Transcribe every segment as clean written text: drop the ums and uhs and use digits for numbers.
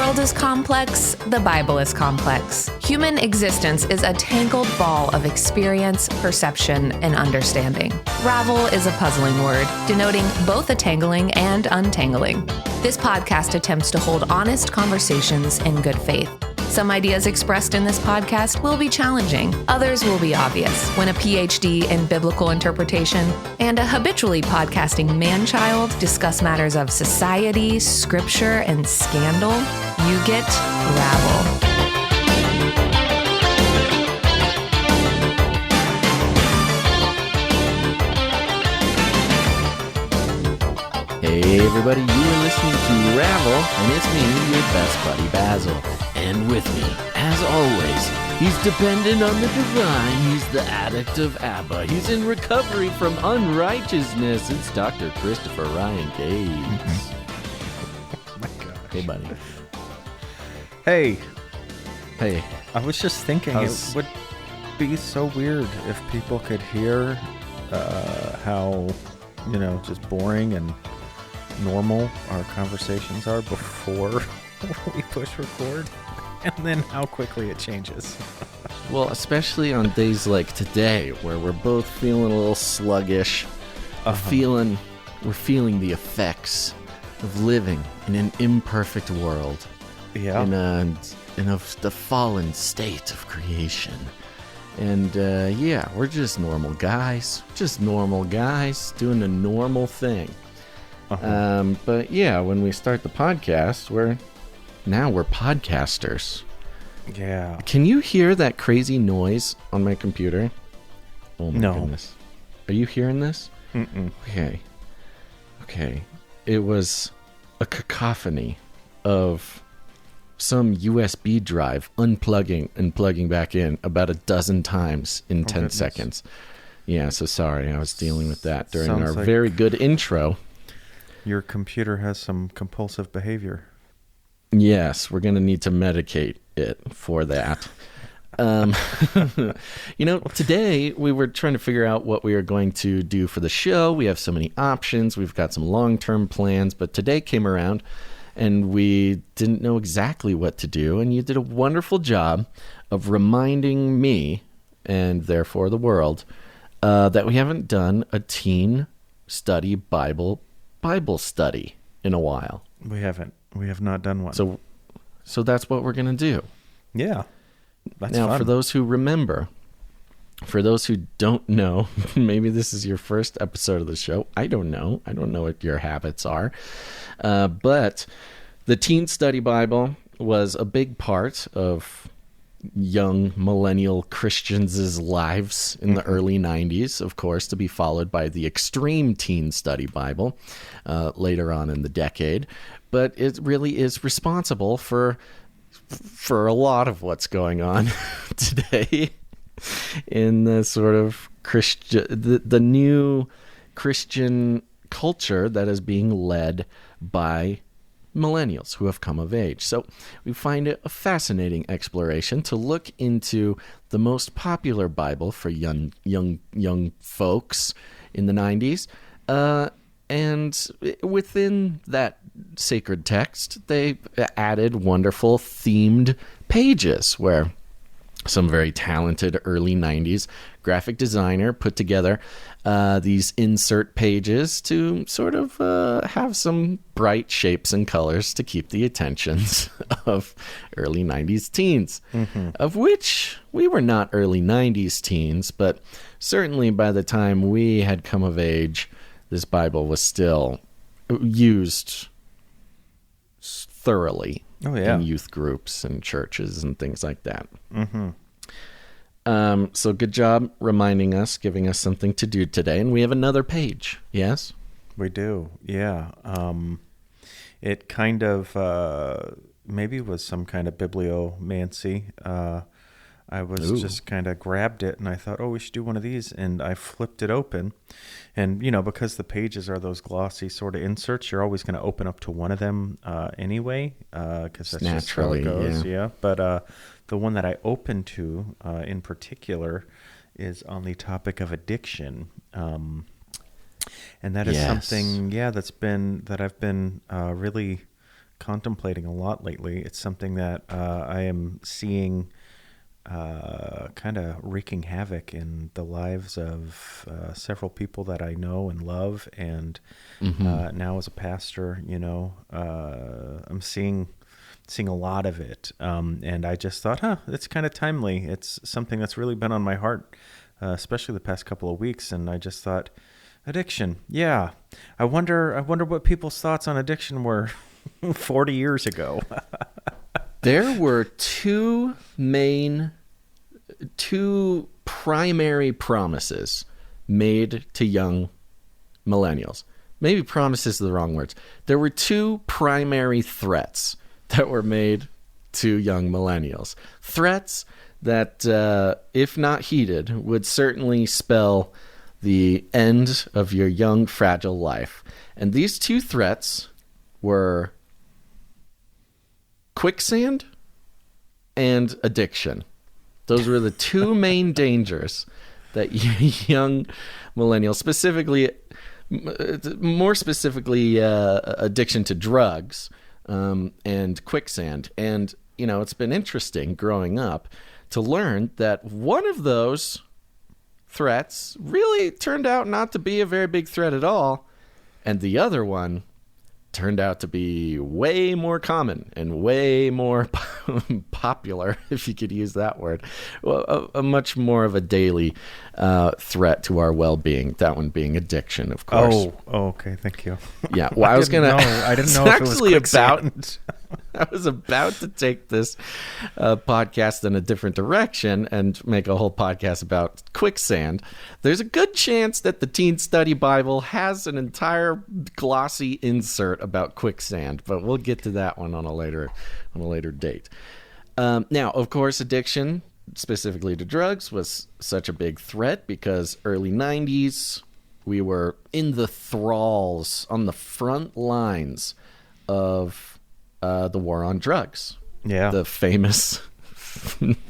world is complex, the Bible is complex. Human existence is a tangled ball of experience, perception, and understanding. Ravel is a puzzling word, denoting both a tangling and untangling. This podcast attempts to hold honest conversations in good faith. Some ideas expressed in this podcast will be challenging. Others will be obvious. When a PhD in biblical interpretation and a habitually podcasting man-child discuss matters of society, scripture, and scandal, you get Ravel. Hey everybody, you are listening to Ravel, and it's me, your best buddy Basil. And with me, as always, he's dependent on the divine, he's the addict of ABBA, he's in recovery from unrighteousness, it's Dr. Christopher Ryan Gates. Oh my gosh. Hey buddy. Hey. Hey. I was just thinking it would be so weird if people could hear how, just boring and normal our conversations are before we push record, and then how quickly it changes. Well, especially on days like today, where we're both feeling a little sluggish. We're feeling the effects of living in an imperfect world. Yeah. In the fallen state of creation. And we're just normal guys. Just normal guys doing a normal thing. But yeah, when we start the podcast, we're podcasters. Yeah. Can you hear that crazy noise on my computer? Oh my goodness. Are you hearing this? Mm-mm. Okay. It was a cacophony of some USB drive unplugging and plugging back in about a dozen times in 10 seconds. Yeah, so sorry. I was dealing with that during our very good intro. Your computer has some compulsive behavior. Yes, we're going to need to medicate it for that. Today we were trying to figure out what we are going to do for the show. We have so many options. We've got some long-term plans, but today came around and we didn't know exactly what to do. And you did a wonderful job of reminding me, and therefore the world, that we haven't done a teen study Bible study in a while. We haven't. We have not done one. So that's what we're going to do. Yeah. That's now, fun. for those who remember, for those who don't know, maybe this is your first episode of the show. I don't know. I don't know what your habits are. But the Teen Study Bible was a big part of young millennial Christians' lives in the early 90s, of course, to be followed by the Extreme Teen Study Bible later on in the decade. But it really is responsible for a lot of what's going on today in the sort of the new Christian culture that is being led by millennials who have come of age. So we find it a fascinating exploration to look into the most popular Bible for young folks in the 90s. And within that sacred text, they added wonderful themed pages where some very talented early 90s graphic designer put together these insert pages to sort of have some bright shapes and colors to keep the attentions of early 90s teens, of which we were not early 90s teens, but certainly by the time we had come of age, this Bible was still used thoroughly in youth groups and churches and things like that. So good job reminding us, giving us something to do today. And we have another page. Yes? We do. Yeah. It kind of maybe was some kind of bibliomancy. I was just kind of grabbed it and I thought, we should do one of these. And I flipped it open. And, because the pages are those glossy sort of inserts, you're always going to open up to one of them anyway, because that's naturally just how it goes. Yeah. But the one that I opened to in particular is on the topic of addiction. And that is something, that I've been really contemplating a lot lately. It's something that I am seeing kind of wreaking havoc in the lives of several people that I know and love. And now as a pastor, I'm seeing a lot of it. And I just thought, it's kind of timely. It's something that's really been on my heart, especially the past couple of weeks. And I just thought, addiction. Yeah. I wonder what people's thoughts on addiction were 40 years ago. There were two primary promises made to young millennials. Maybe promises are the wrong words. There were two primary threats that were made to young millennials. Threats that, if not heeded, would certainly spell the end of your young, fragile life. And these two threats were quicksand and addiction. Those were the two main dangers that young millennials, more specifically, addiction to drugs and quicksand. And, it's been interesting growing up to learn that one of those threats really turned out not to be a very big threat at all. And the other one turned out to be way more common and way more popular, if you could use that word. Well, a much more of a daily threat to our well-being. That one being addiction, of course. Oh, okay. Thank you. Yeah. Well, I didn't know if it was quicksand. I was about to take this podcast in a different direction and make a whole podcast about quicksand. There's a good chance that the Teen Study Bible has an entire glossy insert about quicksand, but we'll get to that one on a later date. Now, of course, addiction, specifically to drugs, was such a big threat because early 90s, we were in the thralls, on the front lines of the war on drugs. Yeah. The famous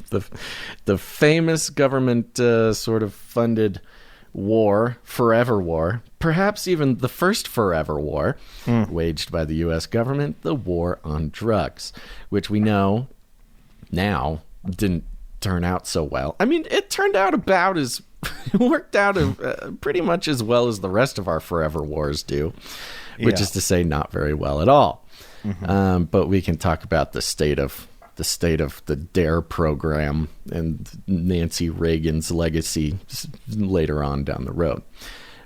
the famous government sort of funded war, forever war, perhaps even the first forever war waged by the U.S. government, the war on drugs, which we know now didn't turn out so well. I mean, it turned out it worked out pretty much as well as the rest of our forever wars do, which is to say not very well at all. But we can talk about the state of the DARE program and Nancy Reagan's legacy later on down the road.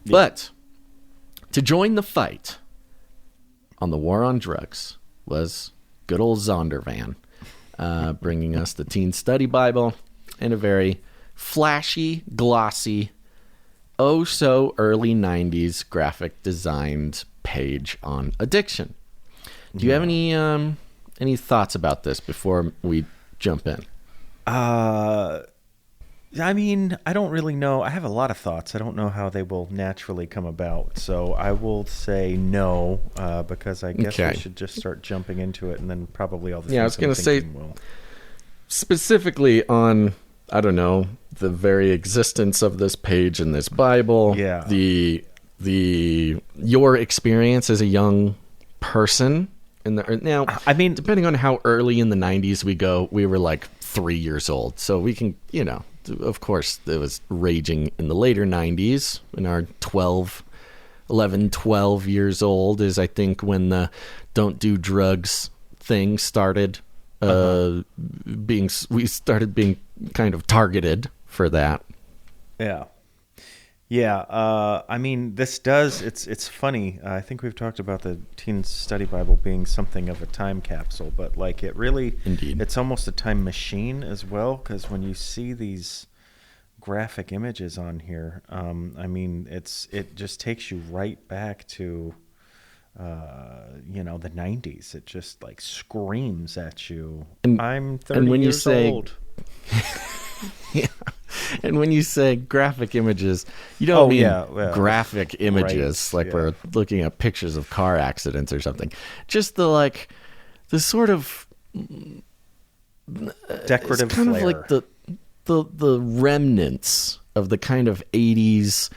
Yeah. But to join the fight on the war on drugs was good old Zondervan, bringing us the Teen Study Bible and a very flashy, glossy, so early 90s graphic designed page on addiction. Do you have any thoughts about this before we jump in? I mean, I don't really know. I have a lot of thoughts. I don't know how they will naturally come about. So I will say no, because I guess we should just start jumping into it, and then probably all the I was going to say specifically on, I don't know, the very existence of this page in this Bible. Yeah. Your experience as a young person. Now, I mean, depending on how early in the 90s we were like 3 years old. So we can, of course, it was raging in the later 90s. In our 12 years old is, I think, when the don't do drugs thing started we started being kind of targeted for that. Yeah. Yeah, I mean, it's funny. I think we've talked about the Teen Study Bible being something of a time capsule, but like it really, indeed, it's almost a time machine as well, because when you see these graphic images on here, I mean, it just takes you right back to, the 90s. It just like screams at you. I'm 30 years old. Yeah. And when you say graphic images, you don't mean graphic images, right, like we're looking at pictures of car accidents or something. Just the sort of decorative kind flair. Of like the remnants of the kind of 80s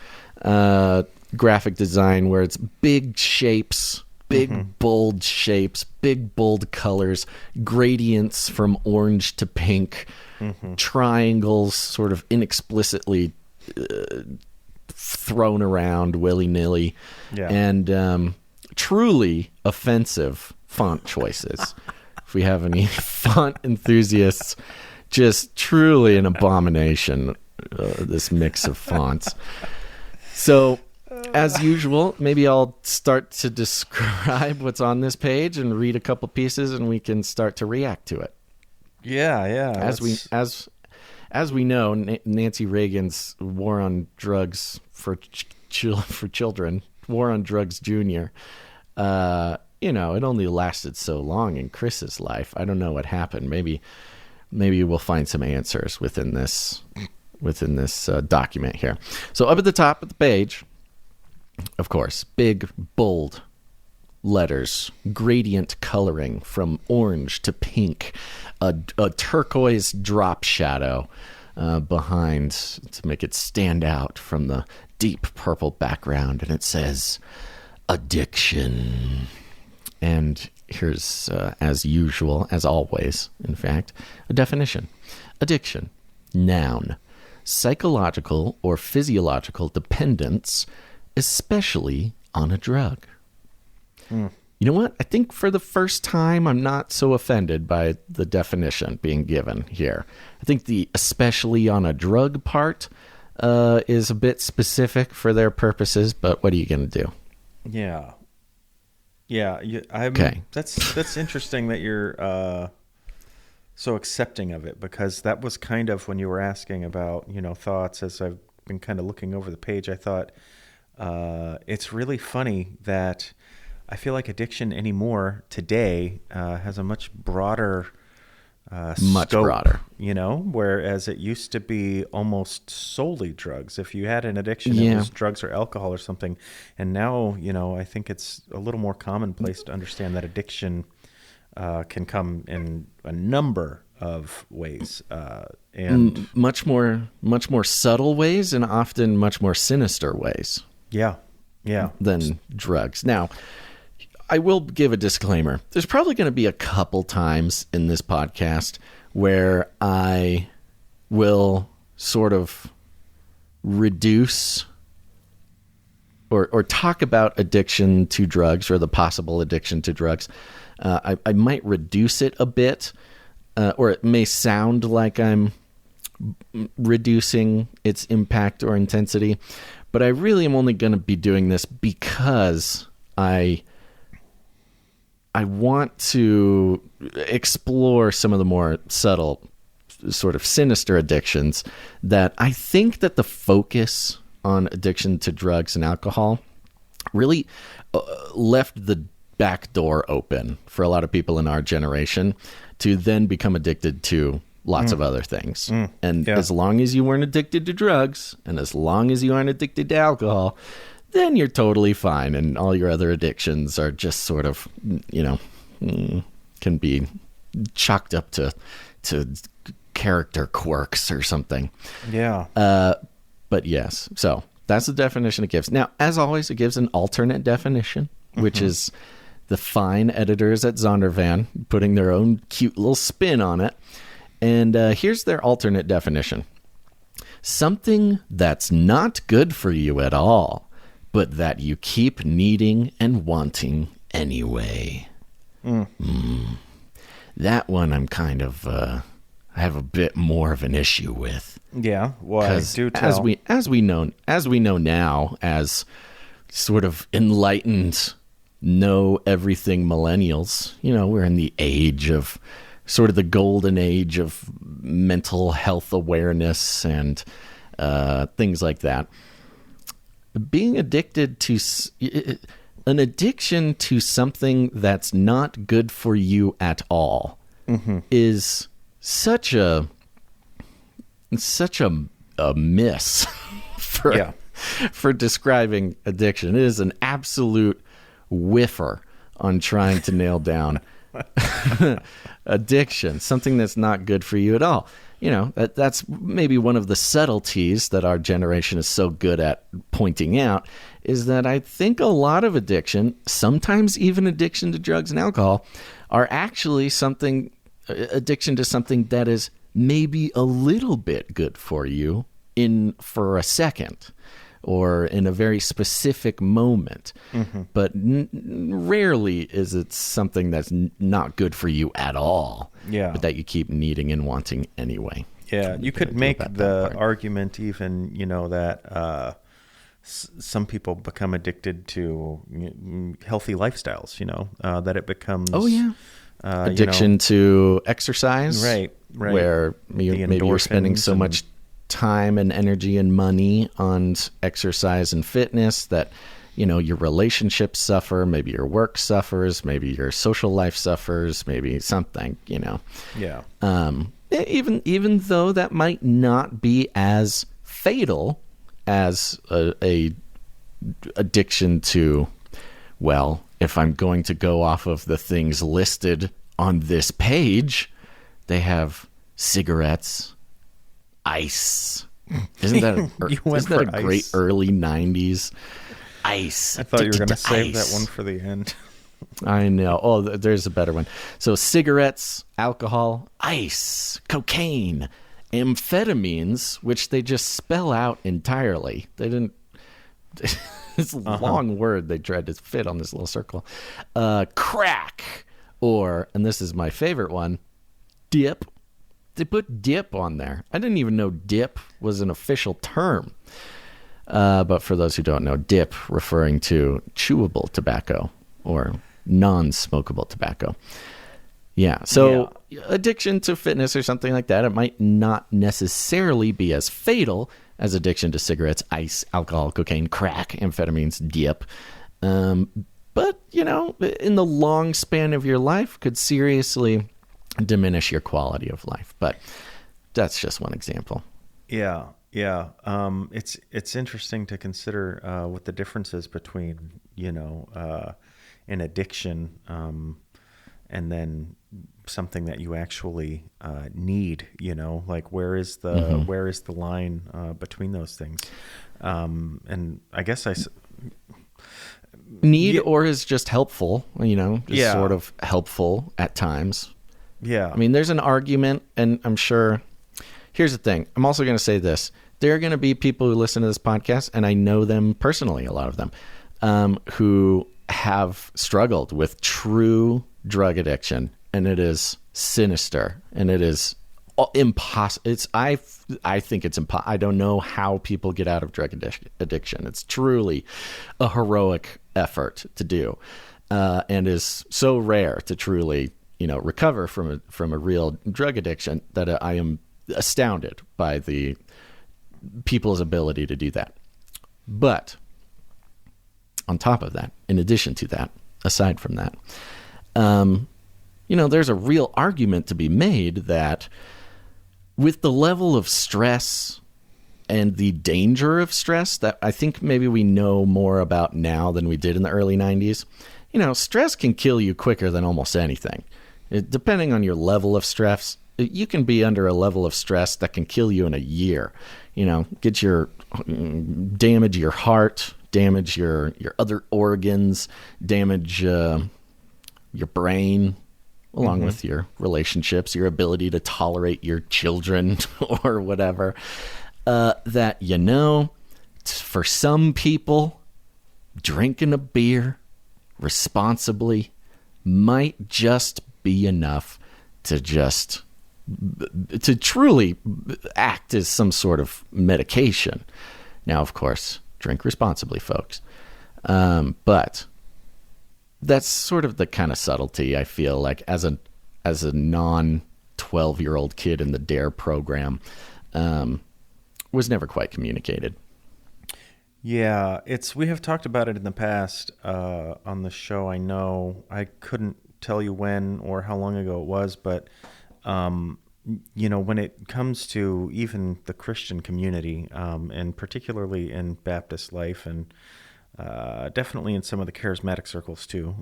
graphic design where it's big shapes big, bold shapes, big, bold colors, gradients from orange to pink, triangles sort of inexplicitly thrown around willy-nilly, and truly offensive font choices. If we have any font enthusiasts, just truly an abomination, this mix of fonts. So, as usual, maybe I'll start to describe what's on this page and read a couple pieces, and we can start to react to it. Yeah. As we know, Nancy Reagan's War on Drugs for Children, War on Drugs Jr., it only lasted so long in Chris's life. I don't know what happened. Maybe we'll find some answers within this document here. So up at the top of the page, of course, big, bold letters, gradient coloring from orange to pink, a turquoise drop shadow behind to make it stand out from the deep purple background, and it says, addiction. And here's, as usual, as always, in fact, a definition. Addiction, noun, psychological or physiological dependence, especially on a drug. You know what? I think for the first time, I'm not so offended by the definition being given here. I think the especially on a drug part is a bit specific for their purposes, but what are you going to do? Yeah. Okay. That's interesting that you're so accepting of it, because that was kind of when you were asking about, thoughts. As I've been kind of looking over the page, I thought it's really funny that I feel like addiction anymore today has a much broader scope, broader. Whereas it used to be almost solely drugs. If you had an addiction, it was drugs or alcohol or something. And now, I think it's a little more commonplace to understand that addiction can come in a number of ways, and much more subtle ways, and often much more sinister ways. Yeah. Than drugs. Now, I will give a disclaimer. There's probably going to be a couple times in this podcast where I will sort of reduce or talk about addiction to drugs, or the possible addiction to drugs. I might reduce it a bit, or it may sound like I'm reducing its impact or intensity, but I really am only going to be doing this because I want to explore some of the more subtle, sort of sinister addictions that I think that the focus on addiction to drugs and alcohol really left the back door open for a lot of people in our generation to then become addicted to lots of other things. As long as you weren't addicted to drugs, and as long as you aren't addicted to alcohol, then you're totally fine, and all your other addictions are just sort of, can be chalked up to character quirks or something. Yeah. But yes, so that's the definition it gives. Now, as always, it gives an alternate definition, which is the fine editors at Zondervan putting their own cute little spin on it. And here's their alternate definition. Something that's not good for you at all, but that you keep needing and wanting anyway. That one I'm kind of, I have a bit more of an issue with. Yeah, why? Do tell. As we know now, as sort of enlightened, know everything millennials, we're in the age of sort of the golden age of mental health awareness and things like that. Being addicted to an addiction to something that's not good for you at all is such a miss for describing addiction. It is an absolute whiffer on trying to nail down addiction, something that's not good for you at all. that's maybe one of the subtleties that our generation is so good at pointing out, is that I think a lot of addiction, sometimes even addiction to drugs and alcohol, are actually addiction to something that is maybe a little bit good for you for a second or in a very specific moment. But rarely is it something that's not good for you at all, but that you keep needing and wanting anyway. Yeah, you could make the argument even, that some people become addicted to healthy lifestyles, that it becomes... addiction to exercise. Right. Where maybe you're spending so much time and energy and money on exercise and fitness that your relationships suffer, maybe your work suffers, maybe your social life suffers, maybe something. Even though that might not be as fatal as a addiction to, well, if I'm going to go off of the things listed on this page, they have cigarettes, ice. Isn't that a great early 90s? Ice. I thought you were going to save that one for the end. I know. Oh, there's a better one. So cigarettes, alcohol, ice, cocaine, amphetamines, which they just spell out entirely. They didn't... It's a long word they tried to fit on this little circle. Crack, and this is my favorite one, dip. They put dip on there. I didn't even know dip was an official term. But for those who don't know, dip referring to chewable tobacco or non-smokable tobacco. Addiction to fitness or something like that, it might not necessarily be as fatal as addiction to cigarettes, ice, alcohol, cocaine, crack, amphetamines, dip. But, in the long span of your life could seriously diminish your quality of life. But that's just one example. Yeah. It's interesting to consider what the difference is between, an addiction and then something that you actually need, like where is the line between those things? And I guess need or is just helpful, sort of helpful at times. Yeah. I mean, there's an argument, and I'm sure, here's the thing. I'm also going to say this. There are going to be people who listen to this podcast, and I know them personally, a lot of them, who have struggled with true drug addiction, and it is sinister, and it is impossible. I think it's impossible. I don't know how people get out of drug addiction. It's truly a heroic effort to do, and is so rare to truly recover from a real drug addiction that I am astounded by the people's ability to do that. But on top of that, in addition to that, aside from that, there's a real argument to be made that with the level of stress and the danger of stress that I think maybe we know more about now than we did in the early 90s, stress can kill you quicker than almost anything. Depending on your level of stress, you can be under a level of stress that can kill you in a year. Damage your heart, damage your other organs, damage your brain, along with your relationships, your ability to tolerate your children or whatever. For some people, drinking a beer responsibly might just be enough to truly act as some sort of medication. Now, of course, drink responsibly, folks. But that's sort of the kind of subtlety I feel like as a non-12-year-old kid in the DARE program was never quite communicated. Yeah, we have talked about it in the past on the show. I know I couldn't tell you when or how long ago it was, but when it comes to even the Christian community, and particularly in Baptist life, and definitely in some of the charismatic circles too,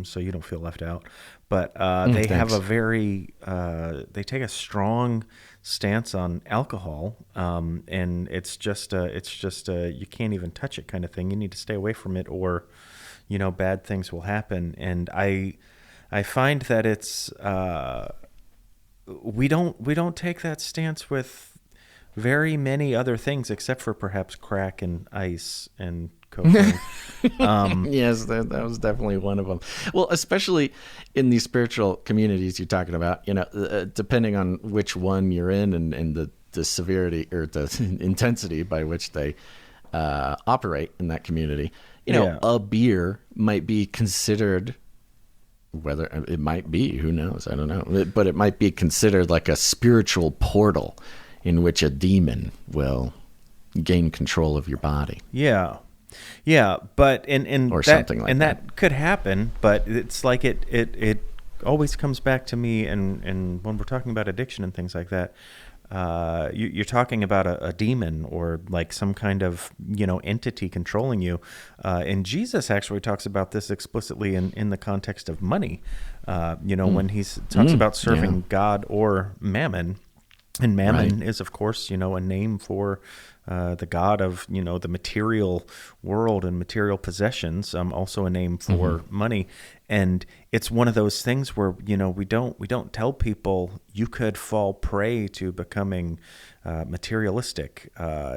so you don't feel left out. But they have they take a strong stance on alcohol, and it's just you can't even touch it kind of thing. You need to stay away from it, or bad things will happen. And I find that it's we don't take that stance with very many other things, except for perhaps crack and ice and cocaine. Yes, that was definitely one of them. Well, especially in these spiritual communities you're talking about, depending on which one you're in and the severity or the intensity by which they operate in that community, a beer might be considered, whether it might be, who knows, I don't know, but it might be considered like a spiritual portal in which a demon will gain control of your body. Yeah, but and or that, something like and that. that could happen, but it's like it always comes back to me, and when we're talking about addiction and things like that, you're talking about a demon or like some kind of entity controlling you, and Jesus actually talks about this explicitly in the context of money, when he talks about serving God or mammon. And mammon is, of course, a name for the god of, the material world and material possessions. Also a name for money. And it's one of those things where, we don't tell people you could fall prey to becoming materialistic.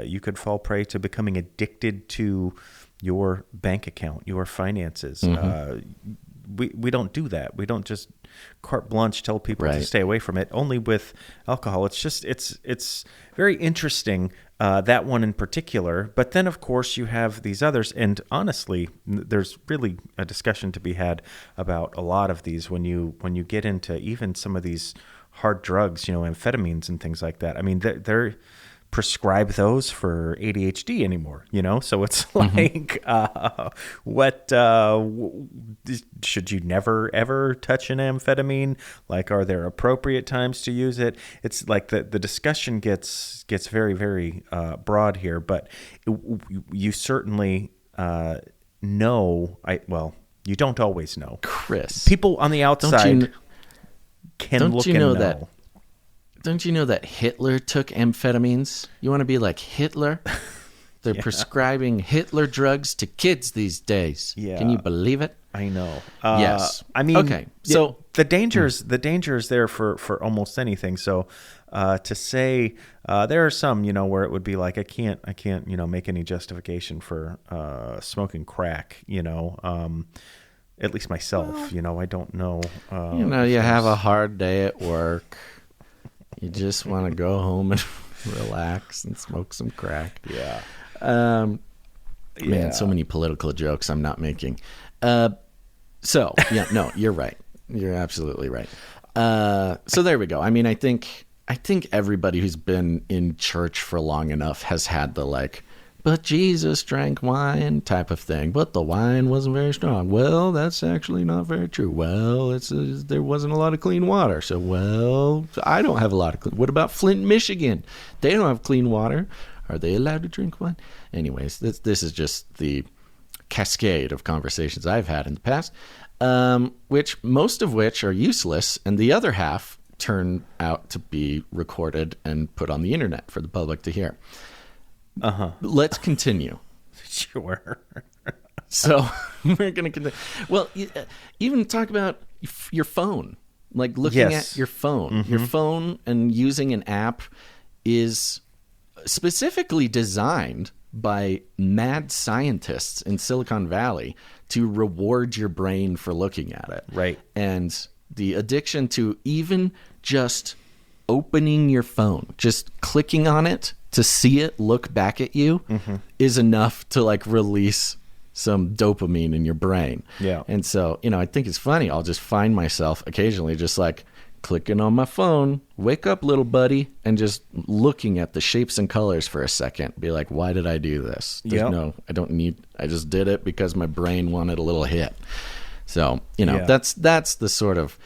You could fall prey to becoming addicted to your bank account, your finances. We don't do that. We don't just carte blanche tell people to stay away from it. Only with alcohol, it's very interesting, that one in particular. But then, of course, you have these others, and honestly, there's really a discussion to be had about a lot of these when you get into even some of these hard drugs, amphetamines and things like that. I mean, they're prescribe those for ADHD anymore, so it's like, should you never ever touch an amphetamine? Like, are there appropriate times to use it? It's like the discussion gets very, very broad here, but you certainly know. You don't always know, Chris. People on the outside can look and know. Don't you know that Hitler took amphetamines? You want to be like Hitler? They're prescribing Hitler drugs to kids these days. Yeah. Can you believe it? I know. Yes. I mean, okay. So the danger is there for almost anything. So to say there are some, where it would be like I can't, make any justification for smoking crack. At least myself. I don't know. You have a hard day at work. You just want to go home and relax and smoke some crack. Yeah. Man, so many political jokes I'm not making. You're right. You're absolutely right. So there we go. I mean, I think everybody who's been in church for long enough has had the but Jesus drank wine type of thing, but the wine wasn't very strong. Well, that's actually not very true. Well, there wasn't a lot of clean water. So, I don't have a lot of clean. What about Flint, Michigan? They don't have clean water. Are they allowed to drink wine? Anyways, this is just the cascade of conversations I've had in the past, most of which are useless, and the other half turn out to be recorded and put on the internet for the public to hear. Let's continue. Sure. So we're going to continue. Well, even talk about your phone, like looking at your phone. Your phone and using an app is specifically designed by mad scientists in Silicon Valley to reward your brain for looking at it. Right. And the addiction to even just opening your phone, just clicking on it to see it look back at you is enough to release some dopamine in your brain. Yeah. And so, I think it's funny. I'll just find myself occasionally just clicking on my phone, wake up little buddy, and just looking at the shapes and colors for a second. Be like, why did I do this? I just did it because my brain wanted a little hit. So, that's the sort of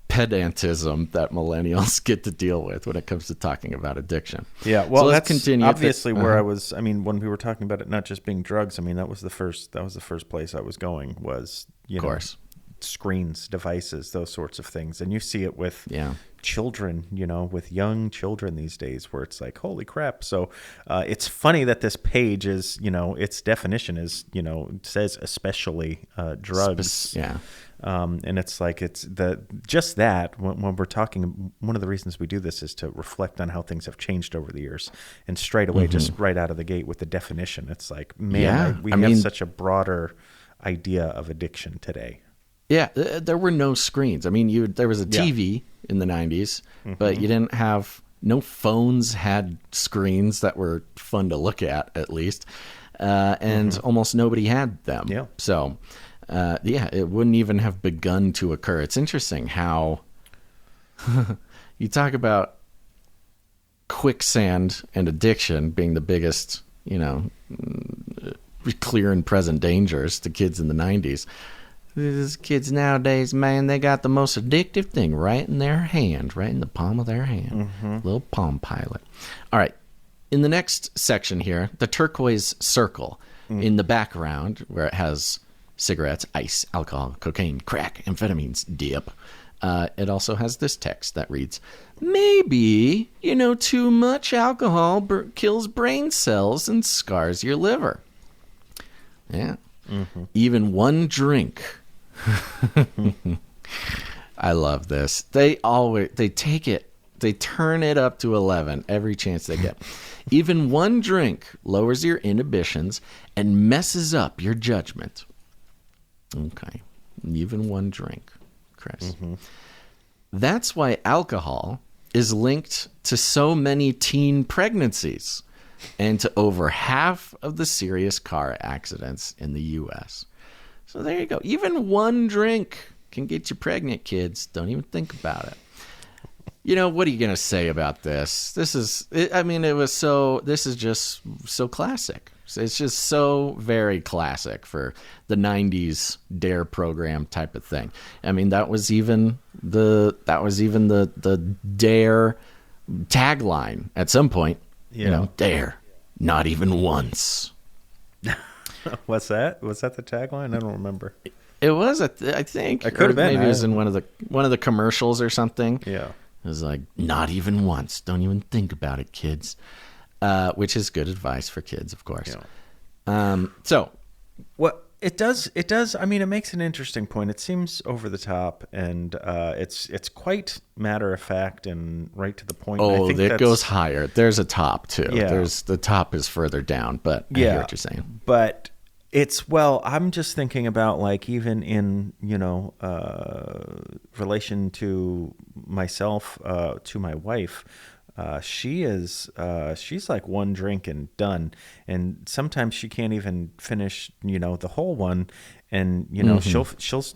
pedantism that millennials get to deal with when it comes to talking about addiction. Yeah, well, so that's continue obviously where I was. I mean, when we were talking about it not just being drugs, I mean, that was the first place I was going was, of course, screens, devices, those sorts of things. And you see it with children, with young children these days, where it's like, holy crap. So it's funny that this page is, its definition is, says especially drugs. And it's like, when we're talking, one of the reasons we do this is to reflect on how things have changed over the years. And straight away, just right out of the gate with the definition, it's like, man, we have such a broader idea of addiction today. Yeah, there were no screens. I mean, there was a TV in the 90s, but you didn't have, no phones had screens that were fun to look at least. And almost nobody had them. Yeah. So, it wouldn't even have begun to occur. It's interesting how you talk about quicksand and addiction being the biggest, clear and present dangers to kids in the 90s. These kids nowadays, man, they got the most addictive thing right in their hand, right in the palm of their hand. Little Palm Pilot. All right. In the next section here, the turquoise circle in the background where it has cigarettes, ice, alcohol, cocaine, crack, amphetamines, dip. It also has this text that reads, maybe, too much alcohol kills brain cells and scars your liver. Yeah. Even one drink. I love this. They take it, they turn it up to 11 every chance they get. Even one drink lowers your inhibitions and messes up your judgment. Okay. Even one drink, Chris. That's why alcohol is linked to so many teen pregnancies and to over half of the serious car accidents in the U.S. So there you go. Even one drink can get you pregnant, kids. Don't even think about it. What are you going to say about this? This is just so classic. It's just so very classic for the 90s Dare program type of thing. I mean, that was even the Dare tagline at some point. Dare, not even once. What's that? Was that the tagline? I don't remember. It was, I think. It could have been. Maybe it was in one of the commercials or something. Yeah. It was like, not even once. Don't even think about it, kids. Which is good advice for kids, of course. Yeah. What it does. I mean, it makes an interesting point. It seems over the top, and it's quite matter of fact and right to the point. Oh, it goes higher. There's a top too. Yeah. The top is further down, but I hear what you're saying. But I'm just thinking about, like, even in relation to myself, to my wife. She's like one drink and done, and sometimes she can't even finish the whole one, and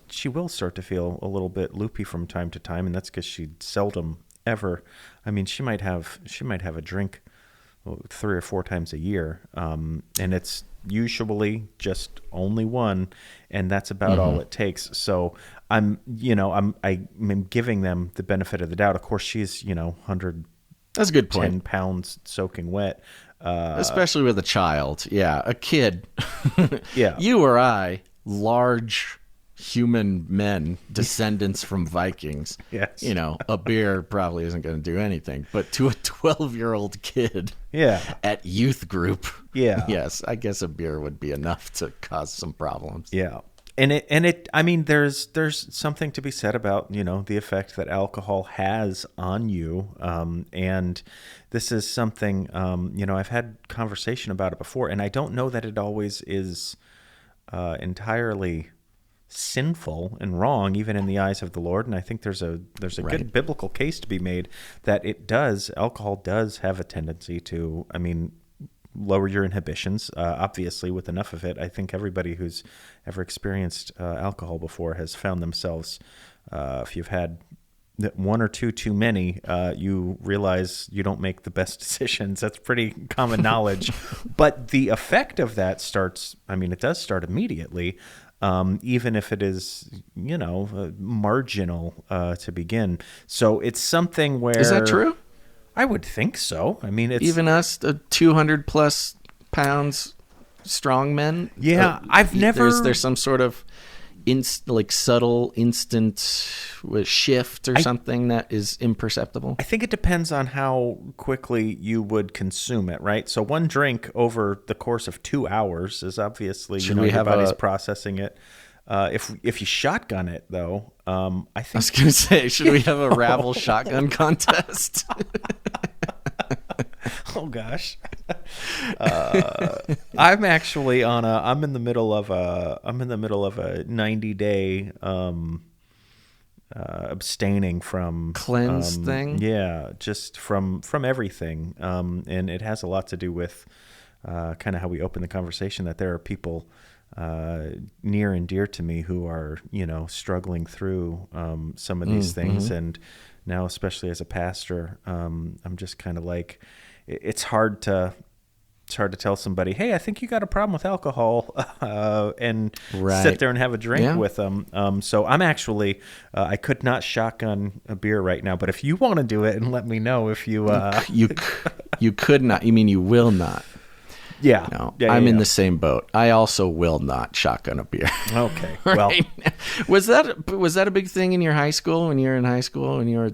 she will start to feel a little bit loopy from time to time, and that's because she seldom ever. I mean, she might have a drink 3 or 4 times a year, and it's usually just only one, and that's about all it takes. So I'm giving them the benefit of the doubt. Of course, she's 100. That's a good point. 10 pounds soaking wet. Especially with a child. Yeah, a kid. Yeah. You or I, large human men, descendants from Vikings. Yes. A beer probably isn't going to do anything. But to a 12-year-old kid at youth group, yes, I guess a beer would be enough to cause some problems. Yeah. I mean, there's something to be said about, the effect that alcohol has on you. And this is something, I've had conversation about it before, and I don't know that it always is entirely sinful and wrong, even in the eyes of the Lord. And I think there's a good biblical case to be made that alcohol does have a tendency to, lower your inhibitions. Obviously, with enough of it, I think everybody who's ever experienced alcohol before has found themselves, if you've had one or two too many, you realize you don't make the best decisions. That's pretty common knowledge. But the effect of that it does start immediately, even if it is, marginal to begin. So it's something where... Is that true? I would think so. I mean, it's... Even us, 200 plus pounds strong men? Yeah, I've never... There's some sort of like subtle, instant shift or something that is imperceptible? I think it depends on how quickly you would consume it, right? So one drink over the course of 2 hours is obviously, your body's processing it. If you shotgun it, though, I think... I was going to say, should we have a Ravel shotgun contest? Oh gosh. I'm actually I'm in the middle of a 90-day abstaining from cleanse thing. Yeah, just from everything. And it has a lot to do with kind of how we open the conversation, that there are people near and dear to me who are, struggling through some of these things. And now, especially as a pastor, I'm just kind of like, it's hard to tell somebody, hey, I think you got a problem with alcohol, and sit there and have a drink with them. So I'm actually, I could not shotgun a beer right now, but if you want to do it, and let me know if you... you could not. You mean you will not? Yeah. No, I'm in the same boat. I also will not shotgun a beer. Okay. Right? Well, was that a big thing in your high school when you were in high school and you were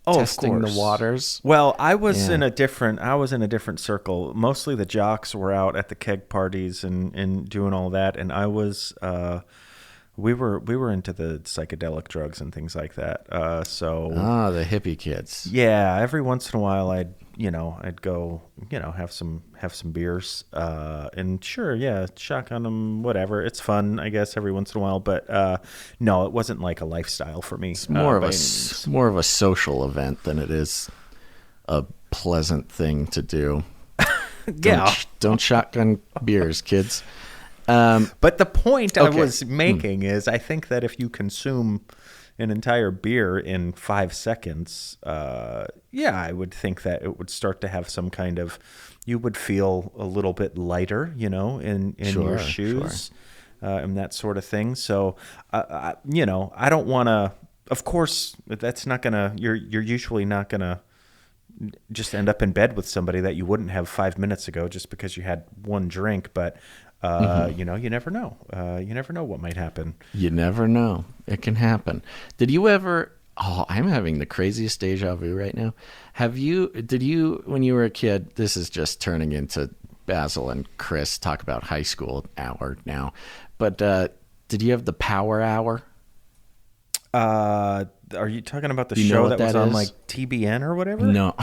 testing the waters? Well, I was in a different circle. Mostly the jocks were out at the keg parties and doing all that, and I was we were into the psychedelic drugs and things like that. The hippie kids. Yeah, every once in a while I'd go, have some beers, and sure, shotgun them, whatever. It's fun, I guess, every once in a while, but no, it wasn't like a lifestyle for me. It's more of a social event than it is a pleasant thing to do. Don't shotgun beers, kids. But the point I was making is, I think that if you consume an entire beer in 5 seconds, I would think that it would start to have some kind of, you would feel a little bit lighter, in your shoes, and that sort of thing. So, I don't want to, of course, that's not going to, you're usually not going to just end up in bed with somebody that you wouldn't have 5 minutes ago just because you had one drink. But you never know. You never know what might happen. You never know. It can happen. Did you ever... Oh, I'm having the craziest deja vu right now. Did you, when you were a kid, this is just turning into Basil and Chris talk about high school hour now, but did you have the Power Hour? Are you talking about the show that was on like TBN or whatever? No.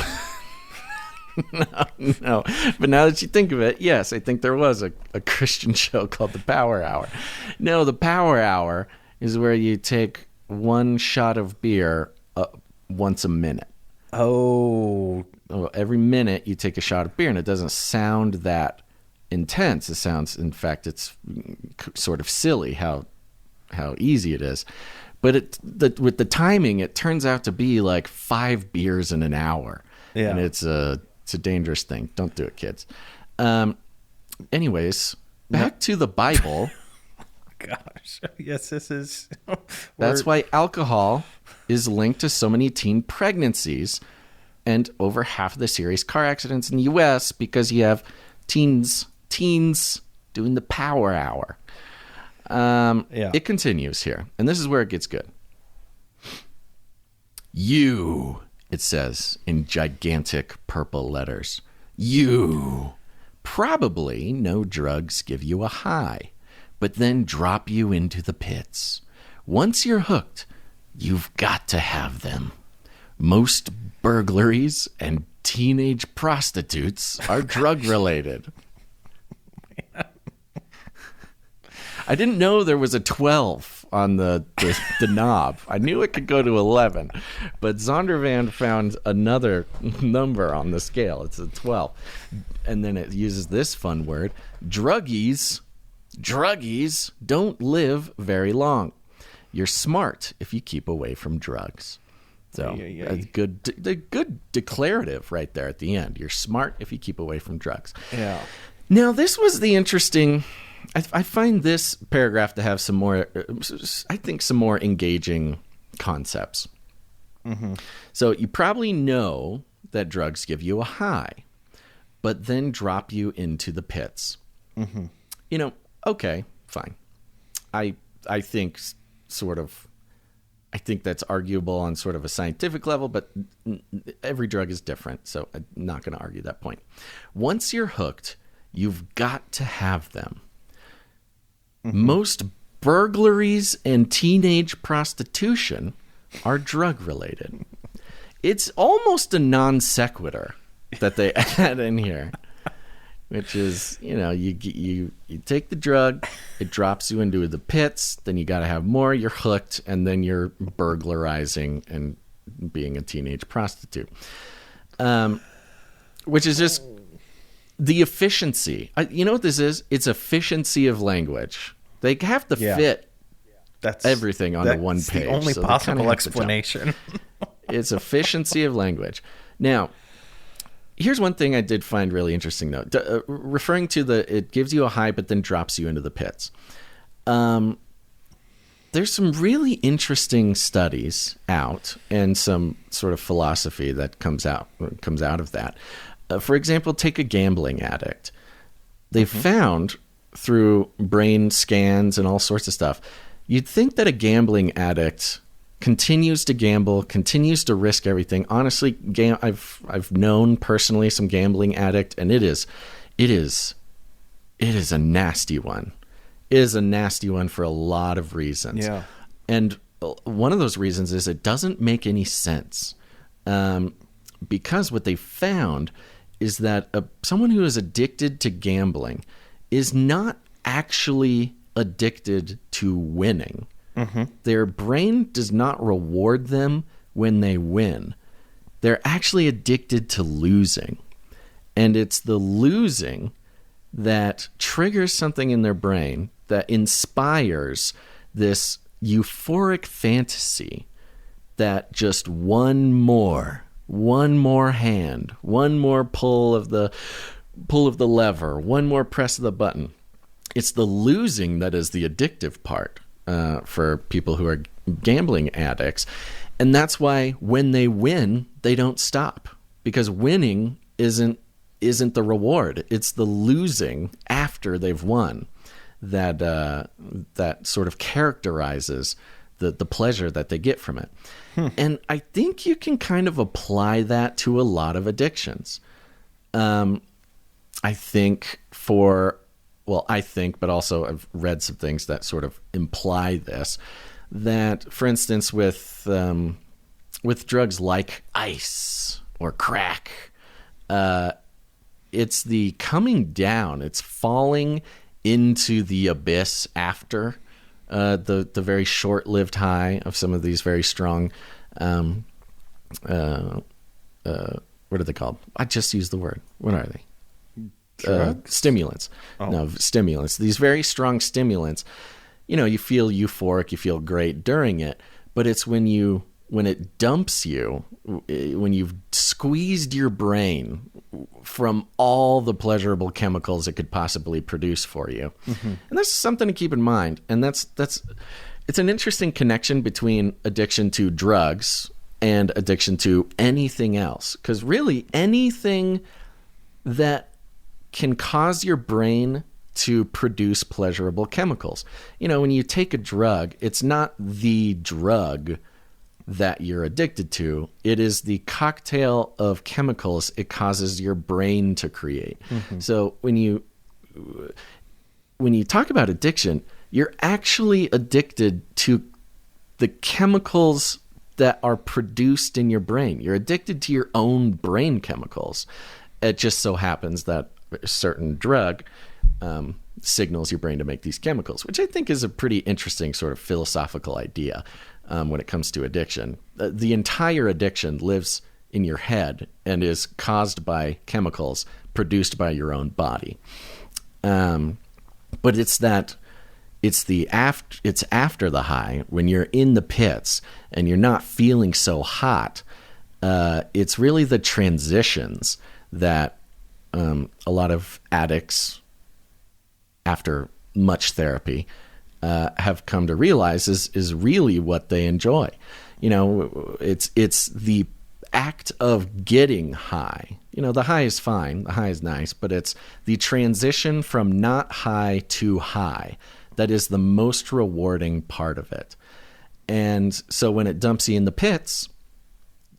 No. But now that you think of it, yes, I think there was a Christian show called The Power Hour. No, The Power Hour is where you take one shot of beer once a minute. Oh. Every minute you take a shot of beer, and it doesn't sound that intense. It sounds, in fact, it's sort of silly how easy it is. But with the timing, it turns out to be like 5 beers in an hour. Yeah. And it's a dangerous thing. Don't do it, kids. Anyways, back to the Bible. Gosh. Yes, this is... That's why alcohol is linked to so many teen pregnancies and over half of the serious car accidents in the U.S. because you have teens doing the Power Hour. It continues here, and this is where it gets good. You, it says in gigantic purple letters, you probably know drugs give you a high, but then drop you into the pits. Once you're hooked, you've got to have them. Most burglaries and teenage prostitutes are drug-related. I didn't know there was a 12 on the knob. I knew it could go to 11, but Zondervan found another number on the scale. It's a 12. And then it uses this fun word, druggies. Druggies don't live very long. You're smart if you keep away from drugs. So a good declarative right there at the end. You're smart if you keep away from drugs. Yeah. Now, this was the interesting... I find this paragraph to have some more engaging concepts. Mm-hmm. So you probably know that drugs give you a high, but then drop you into the pits. Mm-hmm. Okay, fine. I I think sort of, I think that's arguable on sort of a scientific level, but every drug is different, so I'm not going to argue that point. Once you're hooked, you've got to have them. Most burglaries and teenage prostitution are drug-related. It's almost a non sequitur that they add in here, which is, you take the drug, it drops you into the pits, then you got to have more, you're hooked, and then you're burglarizing and being a teenage prostitute. Which is just the efficiency. You know what this is? It's efficiency of language. They have to fit everything onto one page. The only possible explanation. It's efficiency of language. Now, here's one thing I did find really interesting, though. Referring to it gives you a high, but then drops you into the pits. There's some really interesting studies out, and some sort of philosophy that comes out of that. For example, take a gambling addict. They found through brain scans and all sorts of stuff, you'd think that a gambling addict continues to gamble, continues to risk everything. Honestly, I've known personally some gambling addict, and it is a nasty one. It is a nasty one for a lot of reasons. Yeah. And one of those reasons is it doesn't make any sense. Because what they found is that someone who is addicted to gambling is not actually addicted to winning. Their brain does not reward them when they win. They're actually addicted to losing. And it's the losing that triggers something in their brain that inspires this euphoric fantasy that just one more hand, one more pull of the lever, one more press of the button. It's the losing that is the addictive part. For people who are gambling addicts. And that's why when they win, they don't stop, because winning isn't the reward. It's the losing after they've won that sort of characterizes the pleasure that they get from it. And I think you can kind of apply that to a lot of addictions. I think, but also I've read some things that sort of imply this, that, for instance, with drugs like ice or crack, it's the coming down, it's falling into the abyss after the very short-lived high of some of these very strong, what are they called? I just used the word. What are they? Stimulants. No, stimulants. These very strong stimulants. You feel euphoric, you feel great during it, but it's when it dumps you, when you've squeezed your brain from all the pleasurable chemicals it could possibly produce for you. And that's something to keep in mind. And it's an interesting connection between addiction to drugs and addiction to anything else. Because really anything that can cause your brain to produce pleasurable chemicals. When you take a drug, it's not the drug that you're addicted to. It is the cocktail of chemicals it causes your brain to create. So when you talk about addiction, you're actually addicted to the chemicals that are produced in your brain. You're addicted to your own brain chemicals. It just so happens that a certain drug signals your brain to make these chemicals, which I think is a pretty interesting sort of philosophical idea when it comes to addiction. The entire addiction lives in your head and is caused by chemicals produced by your own body. But it's after the high, when you're in the pits and you're not feeling so hot. It's really the transitions that a lot of addicts, after much therapy, have come to realize is really what they enjoy. It's the act of getting high. The high is fine, the high is nice, but it's the transition from not high to high that is the most rewarding part of it. And so when it dumps you in the pits,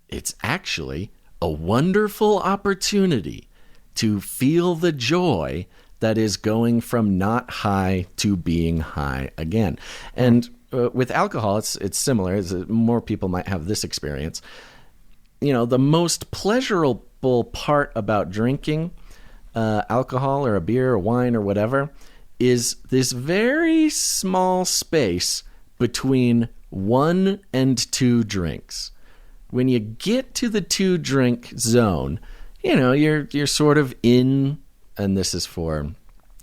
it's actually a wonderful opportunity to feel the joy that is going from not high to being high again. And with alcohol, it's similar. More people might have this experience. You know, the most pleasurable part about drinking alcohol or a beer or wine or whatever is this very small space between 1 and 2 drinks. When you get to the 2-drink zone, you know, you're sort of in, and this is for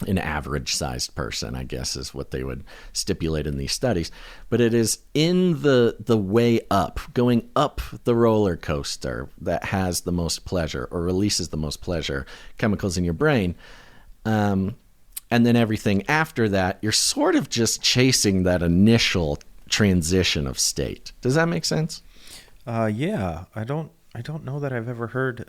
an average-sized person, I guess is what they would stipulate in these studies, but it is in the way up, going up the roller coaster that has the most pleasure or releases the most pleasure chemicals in your brain. And then everything after that, you're sort of just chasing that initial transition of state. Does that make sense? Yeah, I don't know that I've ever heard,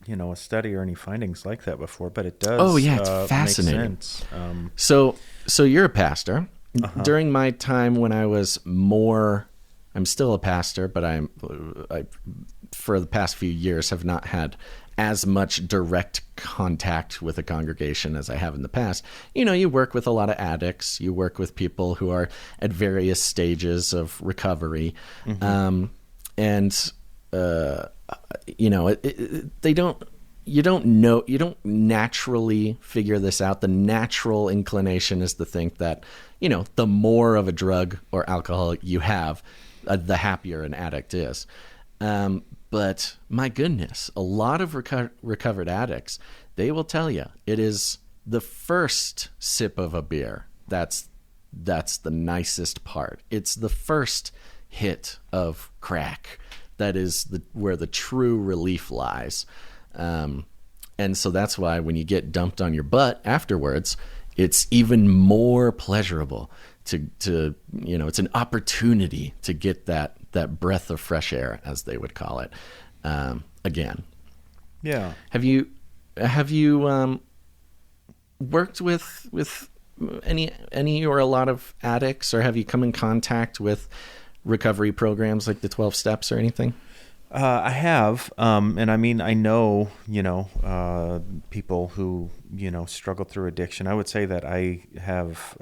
a study or any findings like that before, but it does. Oh yeah, it's fascinating. Make sense. So you're a pastor. Uh-huh. During my time when I was I'm still a pastor, but I for the past few years have not had as much direct contact with a congregation as I have in the past. You know, you work with a lot of addicts. You work with people who are at various stages of recovery. Mm-hmm. You don't naturally figure this out. The natural inclination is to think that, you know, the more of a drug or alcohol you have, the happier an addict is. But my goodness, a lot of recovered addicts, they will tell you it is the first sip of a beer that's the nicest part. It's the first hit of crack that is where the true relief lies. And so that's why when you get dumped on your butt afterwards, it's even more pleasurable to it's an opportunity to get that breath of fresh air, as they would call it, again. Yeah. Have you worked with any or a lot of addicts, or have you come in contact with recovery programs like the 12 Steps or anything? I have, and I mean, I know, people who, struggle through addiction. I would say that I have,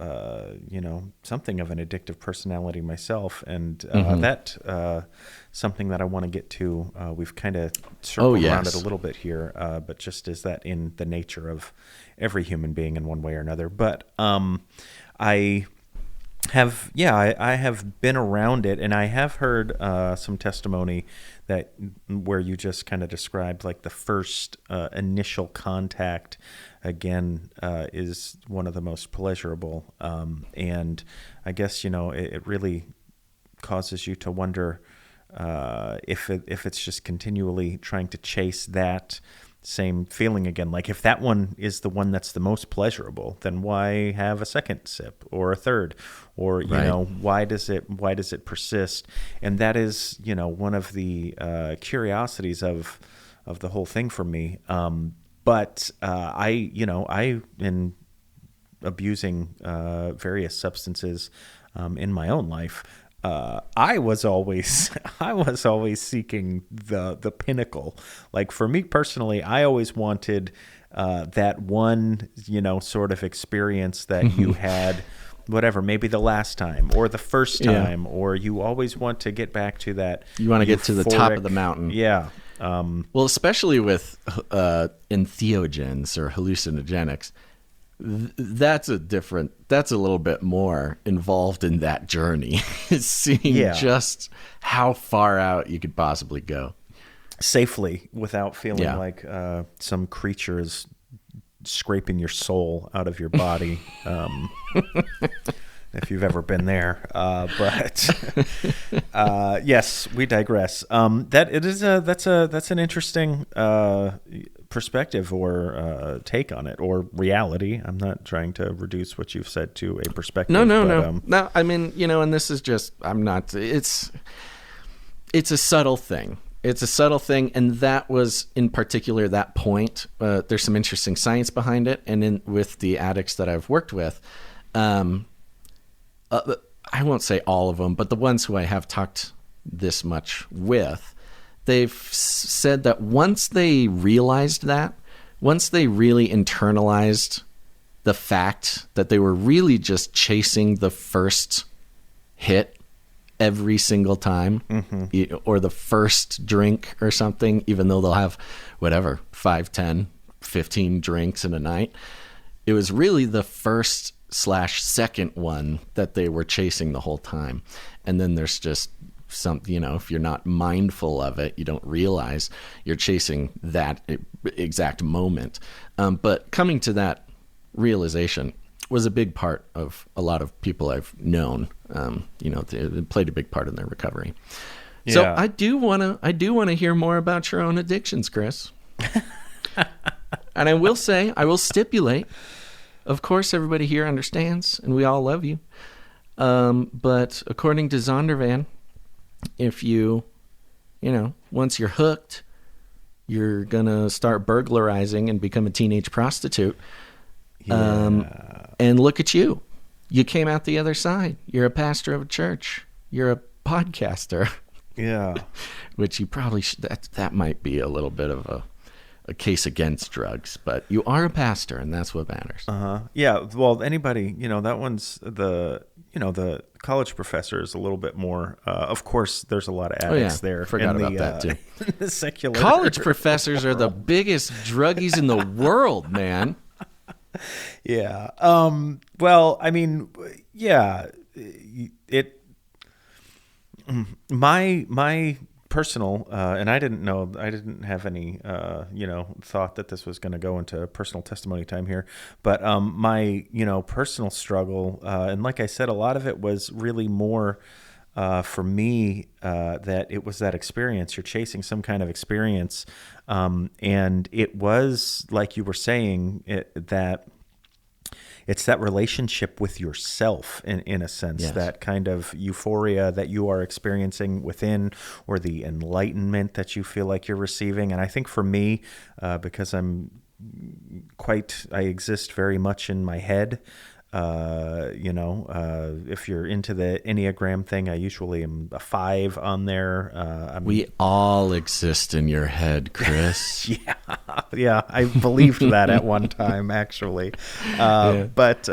something of an addictive personality myself, and that something that I want to get to. We've kind of circled around it a little bit here, but just is that in the nature of every human being in one way or another. But I have been around it, and I have heard some testimony that where you just kind of described like the first initial contact again is one of the most pleasurable, and I guess it really causes you to wonder if it's just continually trying to chase that same feeling again. Like if that one is the one that's the most pleasurable, then why have a second sip or a third, or why does it persist? And that is one of the curiosities of the whole thing for me. But I in abusing various substances in my own life, I was always seeking the pinnacle. Like for me personally, I always wanted that one, sort of experience that you had, whatever, maybe the last time or the first time, or you always want to get back to that. You want to get to the top of the mountain. Yeah. Well, especially with entheogens or hallucinogenics. That's a little bit more involved in that journey. Seeing just how far out you could possibly go safely without feeling like some creature is scraping your soul out of your body. If you've ever been there, but yes, we digress. That's an interesting perspective or take on it, or reality. I'm not trying to reduce what you've said to a perspective. No. I mean, and this is just, I'm not. It's a subtle thing. It's a subtle thing, and that was in particular that point. There's some interesting science behind it, and with the addicts that I've worked with. I won't say all of them, but the ones who I have talked this much with, they've said that once they realized that, once they really internalized the fact that they were really just chasing the first hit every single time, or the first drink or something, even though they'll have whatever, 5, 10, 15 drinks in a night, it was really the first/second one that they were chasing the whole time. And then there's just some, if you're not mindful of it, you don't realize you're chasing that exact moment. But coming to that realization was a big part of a lot of people I've known. It played a big part in their recovery. Yeah. So I do want to hear more about your own addictions, Chris. And I will stipulate, of course, everybody here understands, and we all love you. But according to Zondervan, if once you're hooked, you're going to start burglarizing and become a teenage prostitute. Yeah. And look at you. You came out the other side. You're a pastor of a church. You're a podcaster. Yeah. Which you probably should, that might be a little bit of a case against drugs, but you are a pastor, and that's what matters. Yeah. Well, anybody, that one's the college professor is a little bit more, of course, there's a lot of addicts there. Forgot about that too. The secular college professors are the biggest druggies in the world, man. Yeah. Well, I mean, yeah, my personal, and I didn't have any, thought that this was going to go into personal testimony time here, but, my, personal struggle, and like I said, a lot of it was really more, for me, that it was that experience. You're chasing some kind of experience. And it was, like you were saying, that it's that relationship with yourself in a sense, yes. That kind of euphoria that you are experiencing within, or the enlightenment that you feel like you're receiving. And I think for me, because I exist very much in my head, if you're into the Enneagram thing, I usually am a 5 on there. We all exist in your head, Chris. Yeah, I believed that at one time, actually. But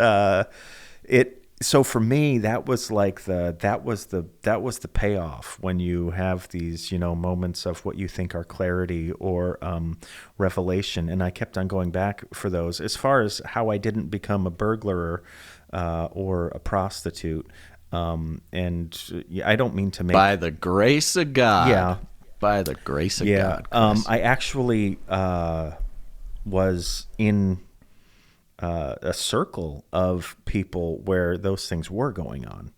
so for me, that was like that was the payoff when you have these, moments of what you think are clarity or revelation. And I kept on going back for those. As far as how I didn't become a burglar or a prostitute, and I don't mean to make, by the grace of God. Yeah, by the grace of God. I actually was in a circle of people where those things were going on,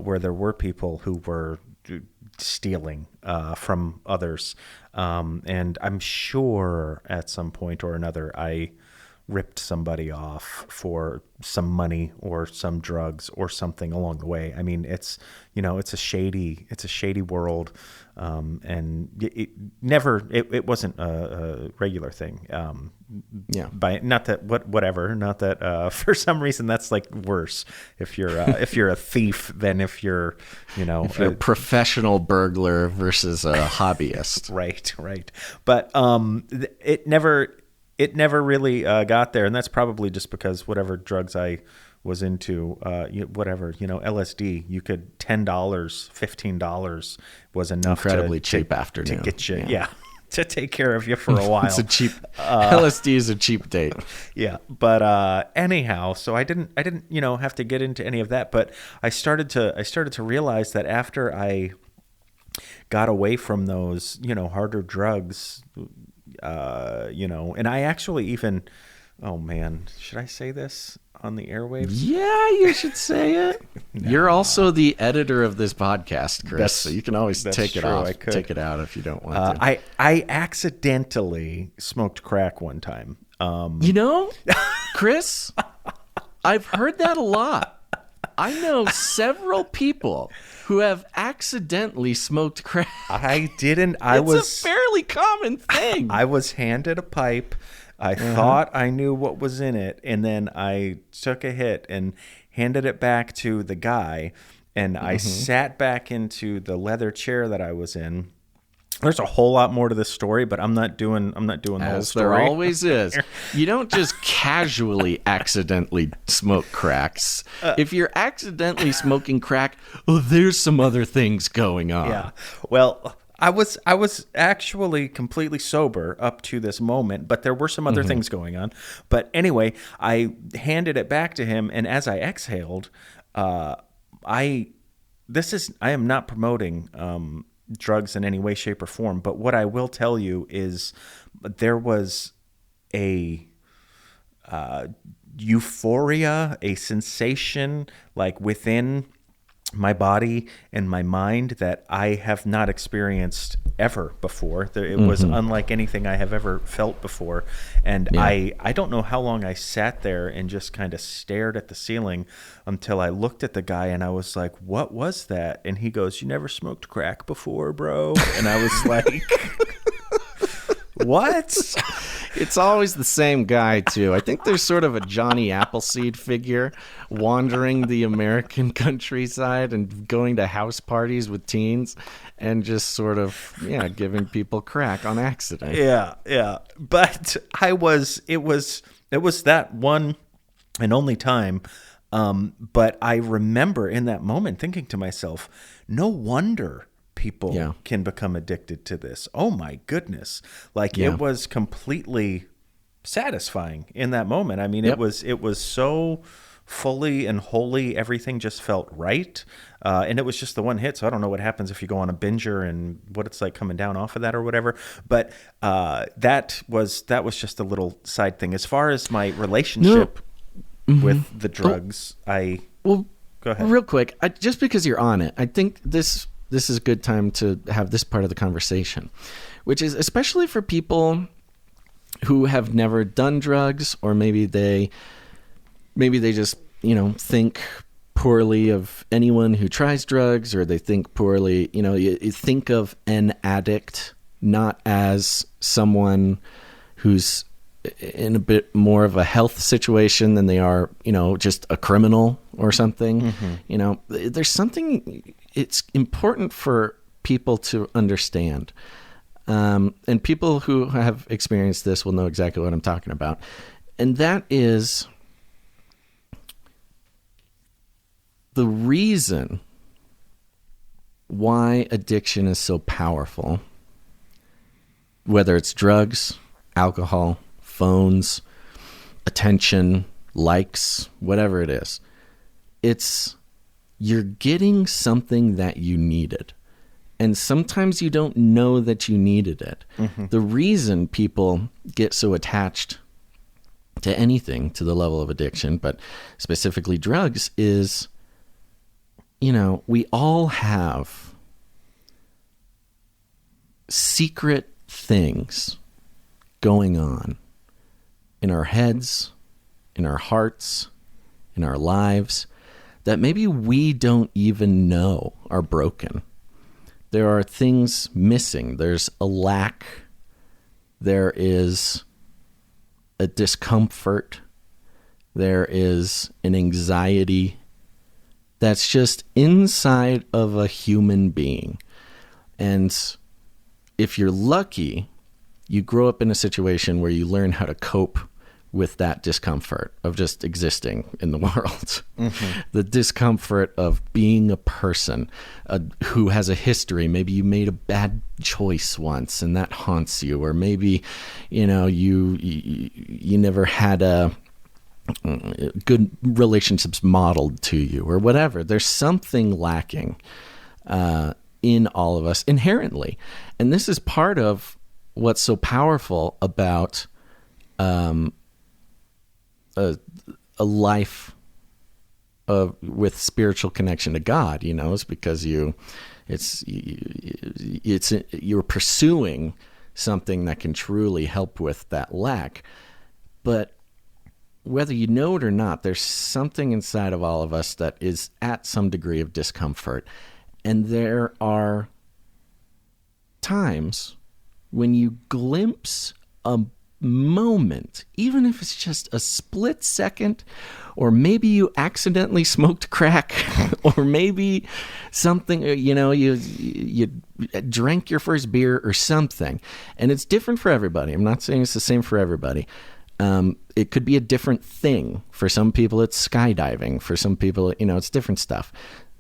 where there were people who were stealing from others. And I'm sure at some point or another, I ripped somebody off for some money or some drugs or something along the way. I mean, it's a shady world. And it wasn't a regular thing. Not that for some reason that's like worse if you're a thief than if you're if you're a professional burglar versus a hobbyist. Right. But it never really got there, and that's probably just because whatever drugs I was into, LSD, you could $10, $15 was enough. Incredibly cheap afternoon to get you, to take care of you for a while. It's a cheap LSD is a cheap date. Yeah, but anyhow, so I didn't have to get into any of that, but I started to realize that after I got away from those harder drugs, and I actually even, oh man, should I say this on the airwaves? Yeah, you should say it. No. You're also the editor of this podcast, Chris, so you can always take it off. Take it out if you don't want to. I accidentally smoked crack one time. Chris, I've heard that a lot. I know several people who have accidentally smoked crack. I didn't. It's a fairly common thing. I was handed a pipe. I thought I knew what was in it, and then I took a hit and handed it back to the guy, and I sat back into the leather chair that I was in. There's a whole lot more to this story, but I'm not doing the whole As story. there always is. You don't just casually accidentally smoke cracks. If you're accidentally smoking crack, there's some other things going on. Yeah. Well, I was actually completely sober up to this moment, but there were some other things going on. But anyway, I handed it back to him, and as I exhaled, I am not promoting drugs in any way, shape, or form. But what I will tell you is there was a euphoria, a sensation like within my body and my mind that I have not experienced ever before. It was unlike anything I have ever felt before. And I don't know how long I sat there and just kind of stared at the ceiling until I looked at the guy and I was like, what was that? And he goes, you never smoked crack before, bro? And I was like, what? It's always the same guy, too. I think there's sort of a Johnny Appleseed figure wandering the American countryside and going to house parties with teens and just sort of, giving people crack on accident. Yeah. But it was that one and only time. But I remember in that moment thinking to myself, no wonder people can become addicted to this. Oh my goodness. It was completely satisfying in that moment. I mean, it was so fully and wholly, everything just felt right. And it was just the one hit. So I don't know what happens if you go on a binger and what it's like coming down off of that or whatever. But that was just a little side thing. As far as my relationship with the drugs, go ahead. Real quick, just because you're on it, I think this is a good time to have this part of the conversation, which is especially for people who have never done drugs, or maybe they just, think poorly of anyone who tries drugs, or they think poorly, you think of an addict not as someone who's in a bit more of a health situation than they are, just a criminal or something. There's something it's important for people to understand. And people who have experienced this will know exactly what I'm talking about. And that is the reason why addiction is so powerful, whether it's drugs, alcohol, phones, attention, likes, whatever it is. It's you're getting something that you needed. And sometimes you don't know that you needed it. The reason people get so attached to anything to the level of addiction, but specifically drugs, is, we all have secret things going on in our heads, in our hearts, in our lives, that maybe we don't even know are broken. There are things missing. There's a lack. There is a discomfort. There is an anxiety that's just inside of a human being. And if you're lucky, you grow up in a situation where you learn how to cope with that discomfort of just existing in the world. The discomfort of being a person who has a history. Maybe you made a bad choice once and that haunts you, or maybe you never had good relationships modeled to you, or whatever. There's something lacking in all of us inherently, and this is part of what's so powerful about a life with spiritual connection to God, is because you're pursuing something that can truly help with that lack. But whether you know it or not, there's something inside of all of us that is at some degree of discomfort. And there are times when you glimpse a moment, even if it's just a split second, or maybe you accidentally smoked crack, or maybe something, you drank your first beer or something. And it's different for everybody. I'm not saying it's the same for everybody. It could be a different thing. For some people, it's skydiving. For some people, it's different stuff.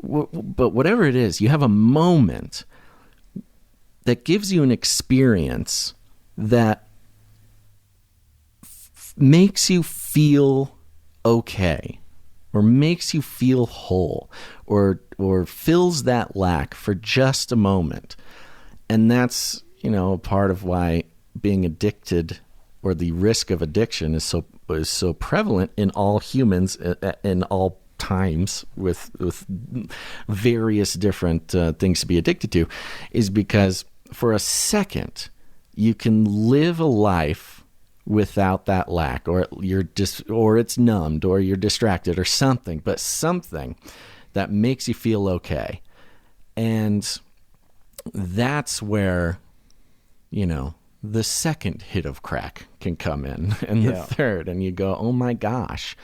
But whatever it is, you have a moment that gives you an experience that makes you feel okay, or makes you feel whole, or fills that lack for just a moment. And that's, a part of why being addicted, or the risk of addiction, is so prevalent in all humans in all times, with various different things to be addicted to, is because for a second you can live a life without that lack, or or it's numbed, or you're distracted, or something, but something that makes you feel okay. And that's where, the second hit of crack can come in, and the third, and you go, oh my gosh,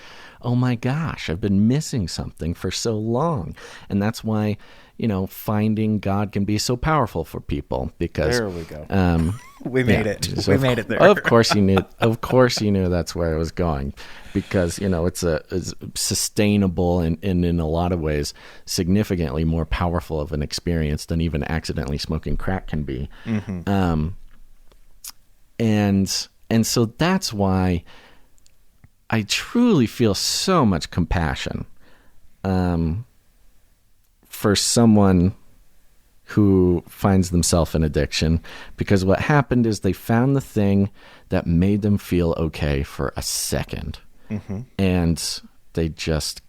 I've been missing something for so long. And that's why, finding God can be so powerful for people, because there we go. We made it. So we made it there. Of course you knew that's where I was going, because, it's sustainable and in a lot of ways significantly more powerful of an experience than even accidentally smoking crack can be. Mm-hmm. And so that's why I truly feel so much compassion for someone who finds themselves in addiction, because what happened is they found the thing that made them feel okay for a second, and it just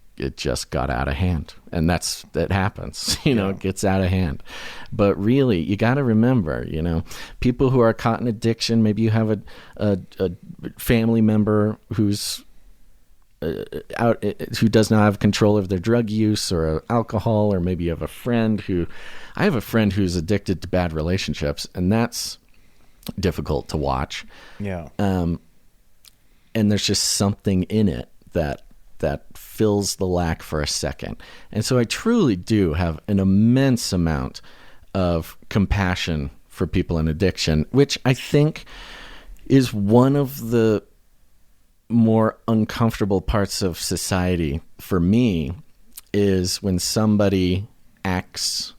got out of hand. And that happens, it gets out of hand. But really, you got to remember, people who are caught in addiction, maybe you have a family member who's who does not have control of their drug use or alcohol, or maybe you have I have a friend who's addicted to bad relationships, and that's difficult to watch. Yeah. And there's just something in it that fills the lack for a second. And so I truly do have an immense amount of compassion for people in addiction, which I think is one of the more uncomfortable parts of society for me, is when somebody acts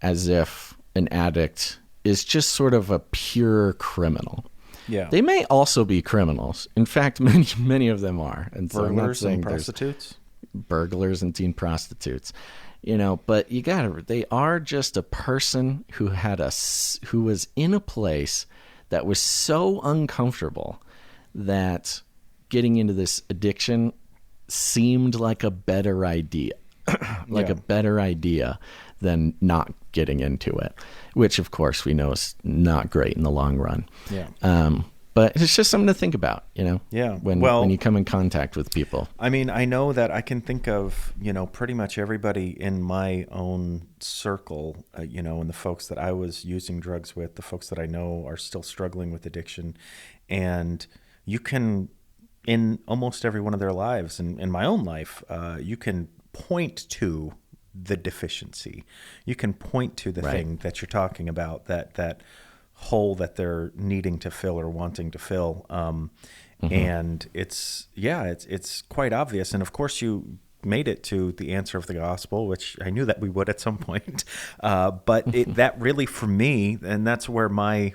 as if an addict is just sort of a pure criminal. Yeah. They may also be criminals. In fact, many of them are. And so burglars and prostitutes. Burglars and teen prostitutes. But they are just a person who was in a place that was so uncomfortable that getting into this addiction seemed like a better idea, a better idea than not getting into it, which of course we know is not great in the long run. Yeah. But it's just something to think about, when you come in contact with people. I mean, I know that I can think of, pretty much everybody in my own circle, and the folks that I was using drugs with, the folks that I know are still struggling with addiction. And you can, in almost every one of their lives, and in my own life, you can point to the deficiency. You can point to the thing that you're talking about, that hole that they're needing to fill or wanting to fill. And it's quite obvious. And of course you made it to the answer of the gospel, which I knew that we would at some point. But that really, for me, and that's where my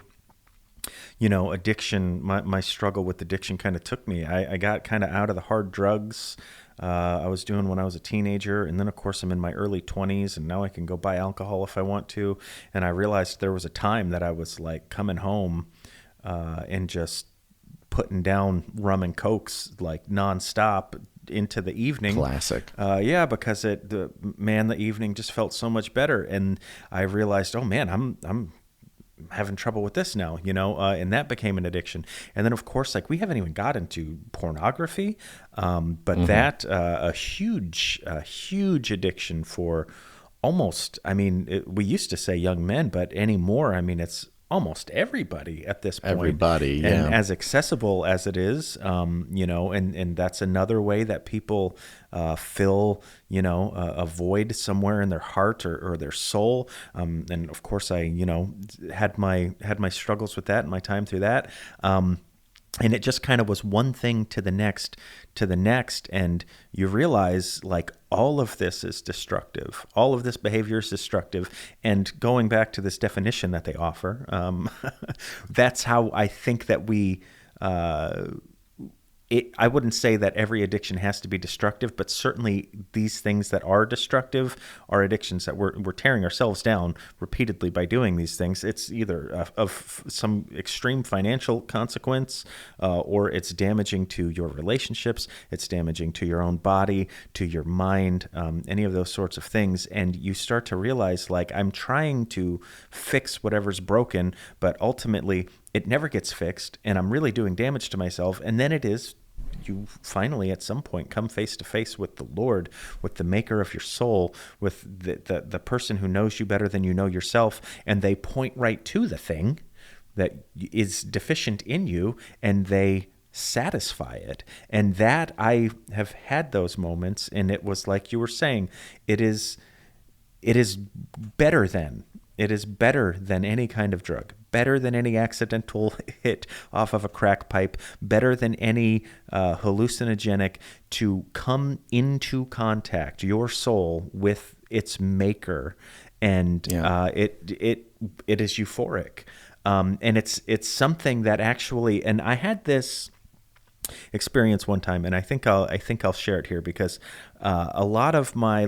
addiction, my struggle with addiction kind of took me. I got kind of out of the hard drugs I was doing when I was a teenager. And then, of course, I'm in my early 20s, and now I can go buy alcohol if I want to. And I realized there was a time that I was like coming home and just putting down rum and cokes like nonstop into the evening. Classic. Because the evening just felt so much better. And I realized, oh man, I'm having trouble with this now, and that became an addiction. And then of course, like, we haven't even got into pornography, but that a huge addiction for almost, I mean, we used to say young men, but anymore, I mean, it's almost everybody at this point. Everybody, yeah. And as accessible as it is, and that's another way that people fill, a void somewhere in their heart or their soul. And of course, I, had my struggles with that and my time through that. And it just kind of was one thing to the next, and you realize, like, all of this is destructive. All of this behavior is destructive. And going back to this definition that they offer, that's how I think that we I wouldn't say that every addiction has to be destructive, but certainly these things that are destructive are addictions that we're tearing ourselves down repeatedly by doing these things. It's either of some extreme financial consequence, or it's damaging to your relationships, it's damaging to your own body, to your mind, any of those sorts of things. And you start to realize, like, I'm trying to fix whatever's broken, but ultimately it never gets fixed, and I'm really doing damage to myself. And then you finally at some point come face to face with the Lord, with the maker of your soul, with the person who knows you better than you know yourself, and they point right to the thing that is deficient in you, and they satisfy it. And that, I have had those moments, and it was like you were saying, it is better than any kind of drug, better than any accidental hit off of a crack pipe, better than any hallucinogenic, to come into contact, your soul, with its maker. And it is euphoric. And it's something that actually, and I had this experience one time, and I think I'll share it here, because a lot of my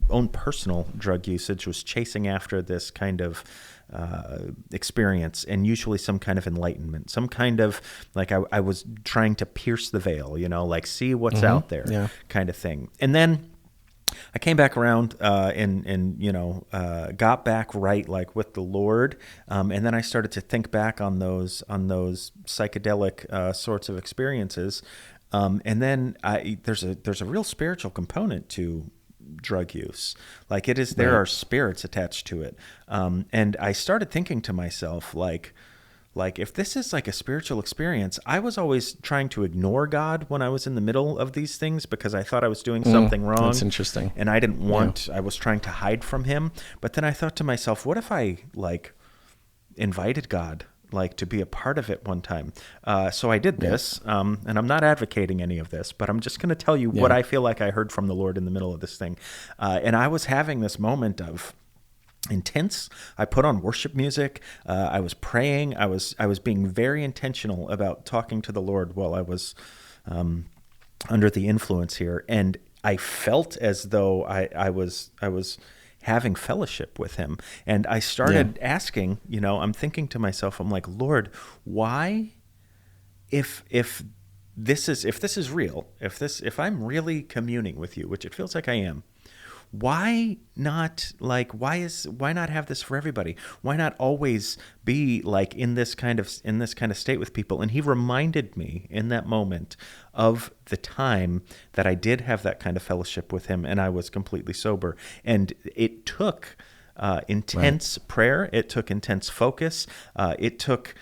own personal drug usage was chasing after this kind of experience, and usually some kind of enlightenment, some kind of, like, I was trying to pierce the veil, like, see what's out there, kind of thing. And then I came back around and got back right, like, with the Lord, and then I started to think back on those psychedelic sorts of experiences, and then there's a real spiritual component to drug use. Like, it is, there are spirits attached to it, and I started thinking to myself, like, if this is like a spiritual experience, I was always trying to ignore God when I was in the middle of these things, because I thought I was doing something wrong. That's interesting. And I didn't want, I was trying to hide from him. But then I thought to myself, what if I, like, invited God, like, to be a part of it one time? So I did this, and I'm not advocating any of this, but I'm just going to tell you what I feel like I heard from the Lord in the middle of this thing. And I was having this moment of intense. I put on worship music. I was praying. I was being very intentional about talking to the Lord while I was under the influence here, and I felt as though I was having fellowship with him. And I started asking, I'm thinking to myself, I'm like, Lord, why, if this is real, if I'm really communing with you, which it feels like I am, why not have this for everybody? Why not always be, like, in this kind of state with people? And he reminded me in that moment of the time that I did have that kind of fellowship with him, and I was completely sober. And it took intense prayer. It took intense focus. It took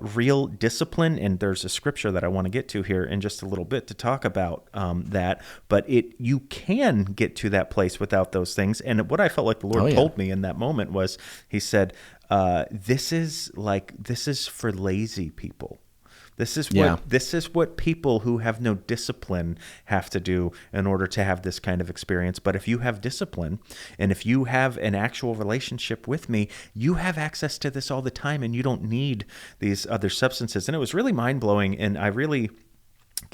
real discipline. And there's a scripture that I want to get to here in just a little bit to talk about that. But you can get to that place without those things. And what I felt like the Lord told me in that moment was, he said, this is for lazy people. This is what people who have no discipline have to do in order to have this kind of experience. But if you have discipline, and if you have an actual relationship with me, you have access to this all the time, and you don't need these other substances. And it was really mind-blowing, and I really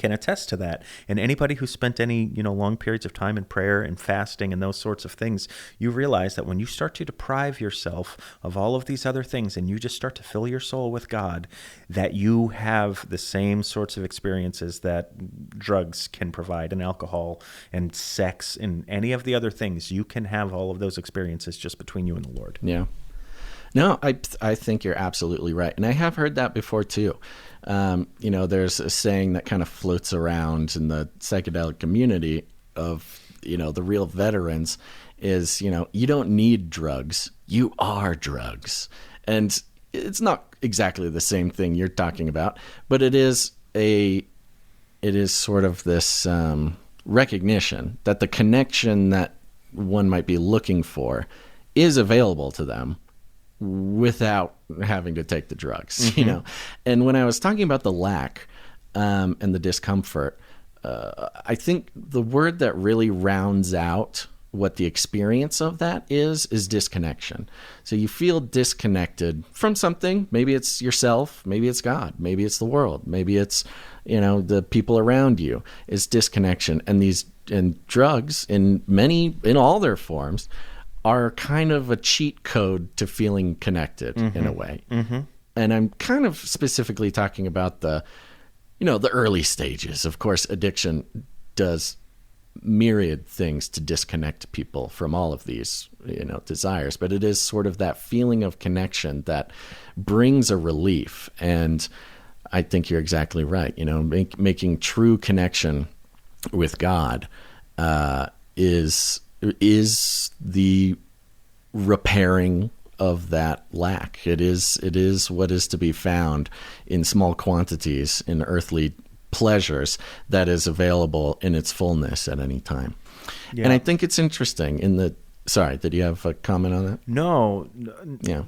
can attest to that. And anybody who spent any, long periods of time in prayer and fasting and those sorts of things, you realize that when you start to deprive yourself of all of these other things and you just start to fill your soul with God, that you have the same sorts of experiences that drugs can provide, and alcohol and sex and any of the other things. You can have all of those experiences just between you and the Lord. Yeah. No, I think you're absolutely right. And I have heard that before too. There's a saying that kind of floats around in the psychedelic community of, the real veterans is, you don't need drugs. You are drugs. And it's not exactly the same thing you're talking about, but it is sort of this recognition that the connection that one might be looking for is available to them without having to take the drugs, And when I was talking about the lack and the discomfort, I think the word that really rounds out what the experience of that is disconnection. So you feel disconnected from something. Maybe it's yourself, maybe it's God, maybe it's the world, maybe it's, the people around you. It's disconnection. And drugs in all their forms are kind of a cheat code to feeling connected in a way. Mm-hmm. And I'm kind of specifically talking about the early stages. Of course, addiction does myriad things to disconnect people from all of these, desires, but it is sort of that feeling of connection that brings a relief. And I think you're exactly right. Making true connection with God is the repairing of that lack. It is what is to be found in small quantities in earthly pleasures that is available in its fullness at any time. Yeah. And I think it's interesting sorry, did you have a comment on that? No. Yeah.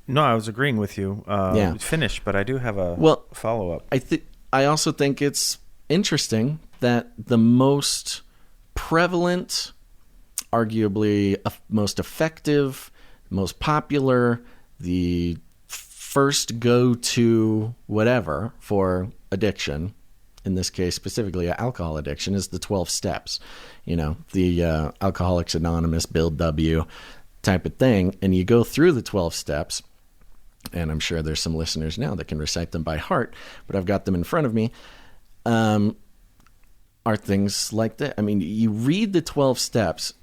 No, I was agreeing with you. Finish, but I do have a follow-up. I also think it's interesting that the most prevalent, arguably most effective, most popular, the first go-to whatever for addiction, in this case specifically alcohol addiction, is the 12 steps. The Alcoholics Anonymous, Bill W. type of thing. And you go through the 12 steps, and I'm sure there's some listeners now that can recite them by heart, but I've got them in front of me. Are things like that. I mean, you read the 12 steps,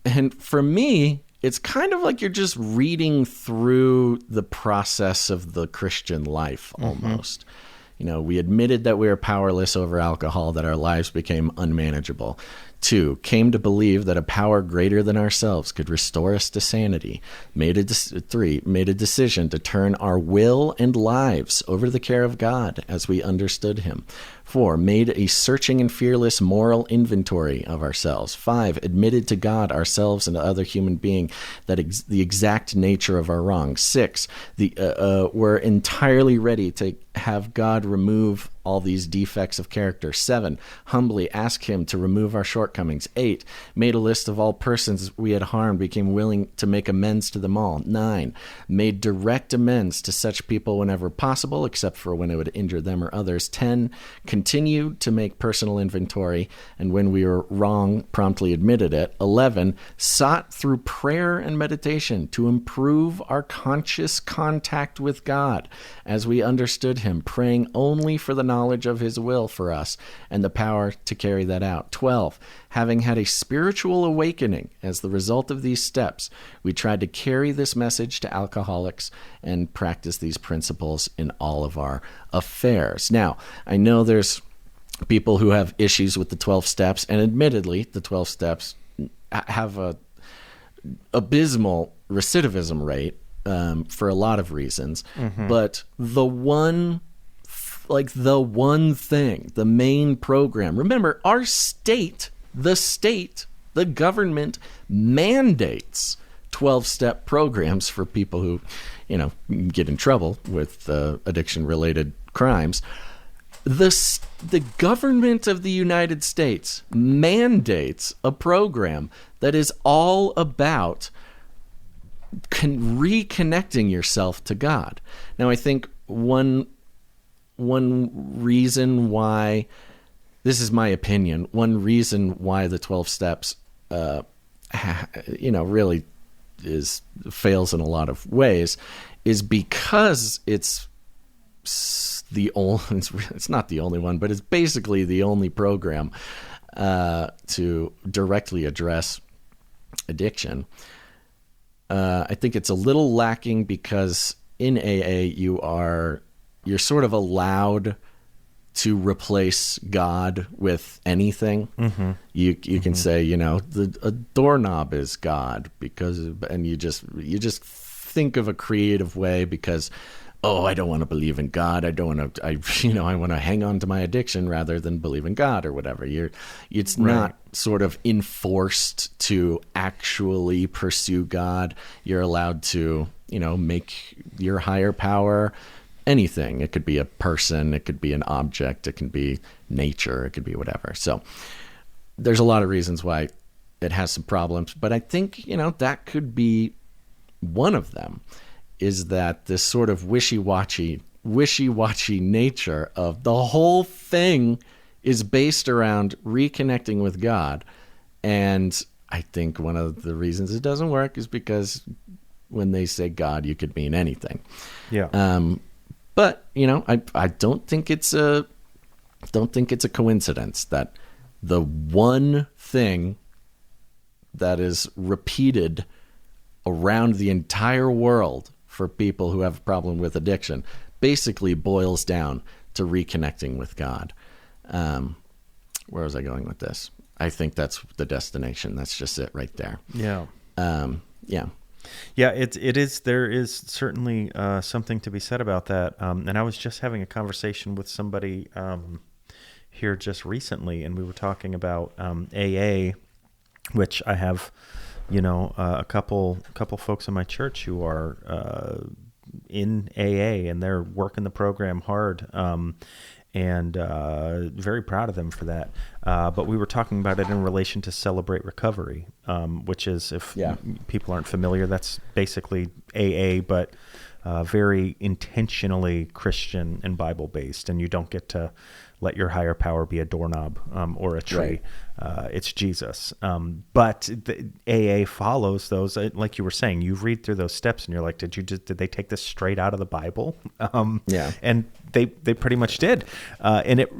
and for me, it's kind of like you're just reading through the process of the Christian life almost. We admitted that we were powerless over alcohol, that our lives became unmanageable. 2, came to believe that a power greater than ourselves could restore us to sanity. 3, made a decision to turn our will and lives over to the care of God as we understood him. 4, made a searching and fearless moral inventory of ourselves. 5, admitted to God, ourselves, and to other human being that the exact nature of our wrongs. 6, were entirely ready to have God remove all these defects of character. 7, humbly ask him to remove our shortcomings. 8, made a list of all persons we had harmed, became willing to make amends to them all. 9, made direct amends to such people whenever possible, except for when it would injure them or others. 10, continued to make personal inventory, and when we were wrong, promptly admitted it. 11, sought through prayer and meditation to improve our conscious contact with God as we understood him, praying only for the knowledge of his will for us and the power to carry that out. 12, having had a spiritual awakening as the result of these steps, we tried to carry this message to alcoholics and practice these principles in all of our affairs. Now, I know there's people who have issues with the 12 steps, and admittedly, the 12 steps have a abysmal recidivism rate for a lot of reasons. Mm-hmm. But the one thing, the main program, remember, our state, the government mandates 12-step programs for people who, get in trouble with addiction-related crimes. The government of the United States mandates a program that is all about reconnecting yourself to God. Now, I think one reason why this is my opinion, one reason why the 12 steps, really fails in a lot of ways is because it's not the only one, but it's basically the only program to directly address addiction. I think it's a little lacking because in AA you're sort of allowed to replace God with anything. Mm-hmm. You can say, a doorknob is God and you just think of a creative way because, I don't want to believe in God. I don't want to, I want to hang on to my addiction rather than believe in God or whatever. It's not sort of enforced to actually pursue God. You're allowed to, make your higher power anything. It could be a person, it could be an object, it can be nature, it could be whatever. So there's a lot of reasons why it has some problems, but I think, that could be one of them, is that this sort of wishy-washy nature of the whole thing is based around reconnecting with God. And I think one of the reasons it doesn't work is because when they say God, you could mean anything. Yeah. But I don't think it's a coincidence that the one thing that is repeated around the entire world for people who have a problem with addiction basically boils down to reconnecting with God. Where was I going with this? I think that's the destination. That's just it right there. Yeah. Yeah. Yeah, it is. There is certainly something to be said about that. And I was just having a conversation with somebody here just recently, and we were talking about AA, which I have, a couple folks in my church who are in AA, and they're working the program hard. And very proud of them for that. But we were talking about it in relation to Celebrate Recovery, which is, if people aren't familiar, that's basically AA, but very intentionally Christian and Bible-based, and you don't get to let your higher power be a doorknob or a tree. Right. It's Jesus. But the AA follows those, like you were saying, you read through those steps and you're like, did they take this straight out of the Bible? Yeah. And they pretty much did. And it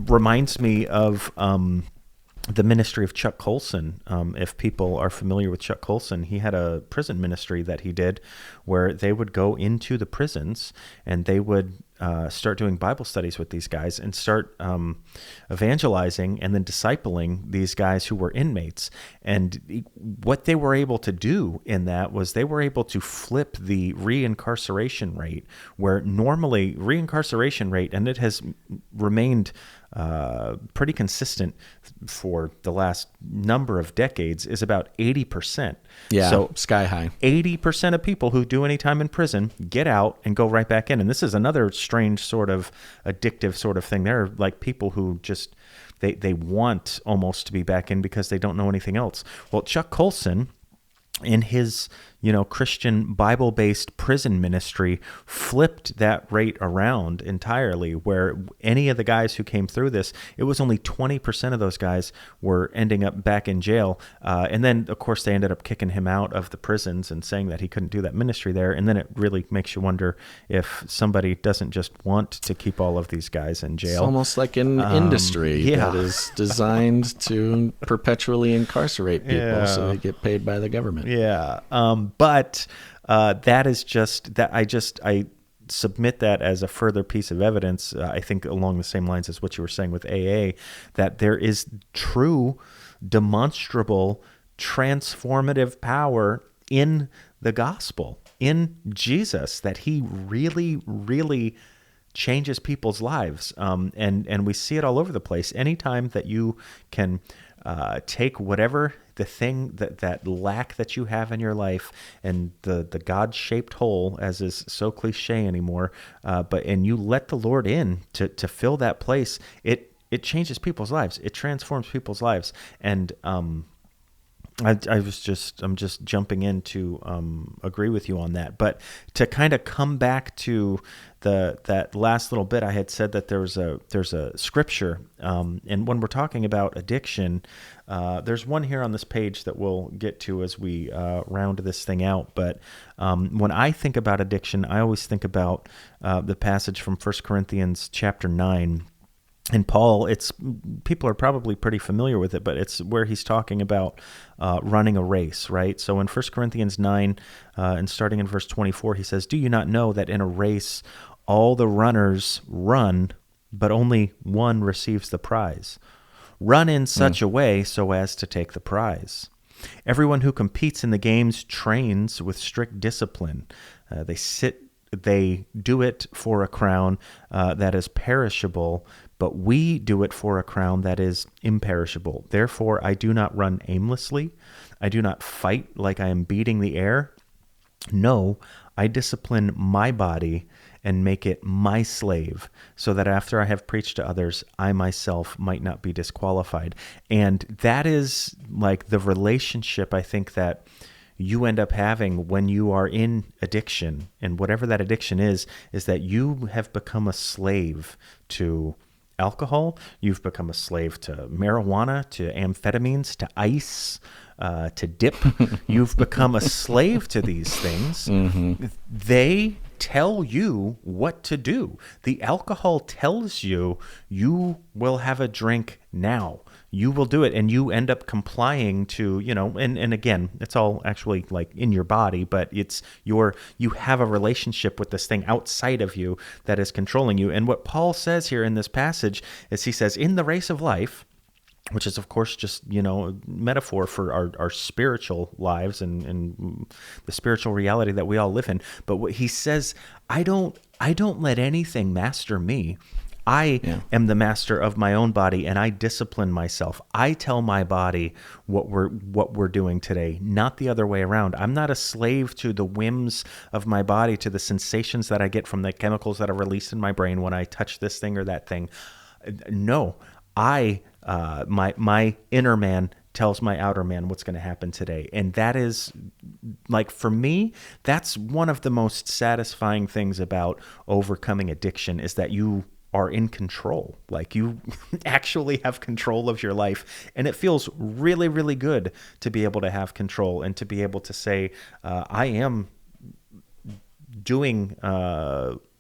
reminds me of the ministry of Chuck Colson. If people are familiar with Chuck Colson, he had a prison ministry that he did where they would go into the prisons and they would start doing Bible studies with these guys and start evangelizing and then discipling these guys who were inmates. And what they were able to do in that was they were able to flip the reincarceration rate, where normally reincarceration rate, and it has remained pretty consistent for the last number of decades, is about 80%. Yeah, so sky high. 80% of people who do any time in prison get out and go right back in. And this is another strange sort of addictive sort of thing. There are like people who just, they want almost to be back in because they don't know anything else. Well, Chuck Colson, in his Christian Bible-based prison ministry, flipped that rate around entirely, where any of the guys who came through this, it was only 20% of those guys were ending up back in jail. And then, of course, they ended up kicking him out of the prisons and saying that he couldn't do that ministry there. And then it really makes you wonder if somebody doesn't just want to keep all of these guys in jail. It's almost like an industry that is designed to perpetually incarcerate people so they get paid by the government. Yeah. But that is just that I submit that as a further piece of evidence, I think along the same lines as what you were saying with AA, that there is true, demonstrable, transformative power in the gospel, in Jesus, that he really, really changes people's lives. And we see it all over the place. Anytime that you can take whatever the thing that lack that you have in your life, and the God-shaped hole, as is so cliche anymore, and you let the Lord in to fill that place, it changes people's lives. It transforms people's lives. And I'm just jumping in to agree with you on that. But to kind of come back to that last little bit, I had said that there's a scripture, and when we're talking about addiction, there's one here on this page that we'll get to as we round this thing out. But when I think about addiction, I always think about the passage from 1 Corinthians chapter 9. And Paul, people are probably pretty familiar with it, but it's where he's talking about running a race, right? So in 1 Corinthians 9, and starting in verse 24, he says, "Do you not know that in a race all the runners run, but only one receives the prize? Run in such a way so as to take the prize. Everyone who competes in the games trains with strict discipline. They do it for a crown that is perishable, but we do it for a crown that is imperishable. Therefore, I do not run aimlessly. I do not fight like I am beating the air. No, I discipline my body and make it my slave, so that after I have preached to others, I myself might not be disqualified." And that is like the relationship, I think, that you end up having when you are in addiction. And whatever that addiction is that you have become a slave to alcohol, you've become a slave to marijuana, to amphetamines, to ice, to dip. You've become a slave to these things. Mm-hmm. They tell you what to do. The alcohol tells you will have a drink now. You will do it, and you end up complying to, and again, it's all actually like in your body, but you have a relationship with this thing outside of you that is controlling you. And what Paul says here in this passage is he says, in the race of life, which is, of course, just, a metaphor for our spiritual lives and the spiritual reality that we all live in. But what he says, I don't let anything master me. I am the master of my own body, and I discipline myself. I tell my body what we're doing today, not the other way around. I'm not a slave to the whims of my body, to the sensations that I get from the chemicals that are released in my brain when I touch this thing or that thing. No, my inner man tells my outer man what's going to happen today. And that is, like, for me, that's one of the most satisfying things about overcoming addiction, is that you are in control. Like, you actually have control of your life. And it feels really, really good to be able to have control and to be able to say, I am doing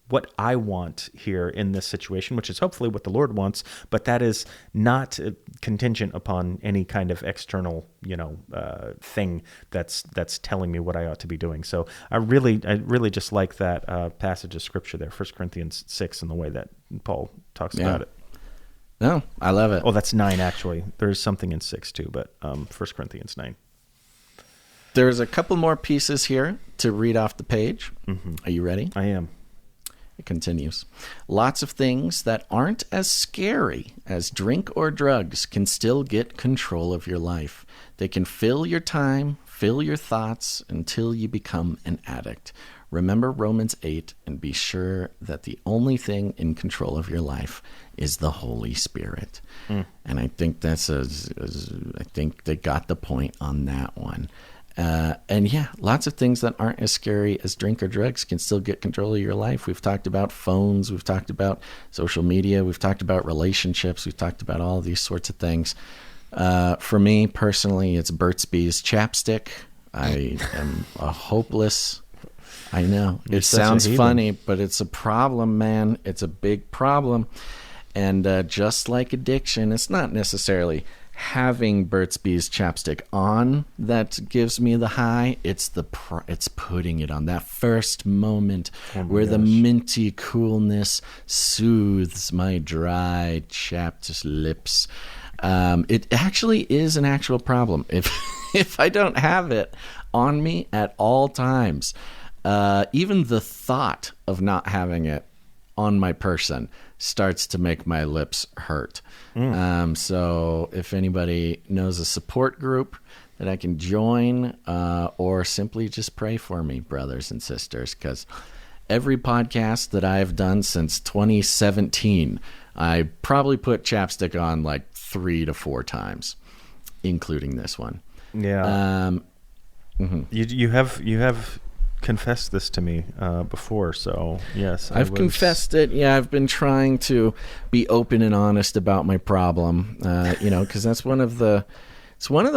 what I want here in this situation, which is hopefully what the Lord wants, but that is not contingent upon any kind of external, thing that's telling me what I ought to be doing. So I really just like that passage of scripture there, 1 Corinthians 6, and the way that Paul talks about it. No, I love it. Oh, that's 9 actually. There's something in 6 too, but 1 Corinthians 9. There's a couple more pieces here to read off the page. Mm-hmm. Are you ready? I am. It continues. Lots of things that aren't as scary as drink or drugs can still get control of your life. They can fill your time, fill your thoughts until you become an addict. Remember Romans 8 and be sure that the only thing in control of your life is the Holy Spirit. And I think I think they got the point on that one. And yeah, lots of things that aren't as scary as drink or drugs can still get control of your life. We've talked about phones. We've talked about social media. We've talked about relationships. We've talked about all these sorts of things. For me personally, it's Burt's Bees chapstick. I am a hopeless. I know it sounds funny, but it's a problem, man. It's a big problem. And just like addiction, it's not necessarily having Burt's Bees chapstick on that gives me the high. It's it's putting it on, that first moment where the minty coolness soothes my dry, chapped lips. It actually is an actual problem. If I don't have it on me at all times, even the thought of not having it on my person starts to make my lips hurt. So if anybody knows a support group that I can join, or simply just pray for me, brothers and sisters, because every podcast that I've done since 2017, I probably put chapstick on like 3 to 4 times, including this one. Yeah. You have confessed this to me before, so yes, I've confessed it. Yeah, I've been trying to be open and honest about my problem. Because that's one of the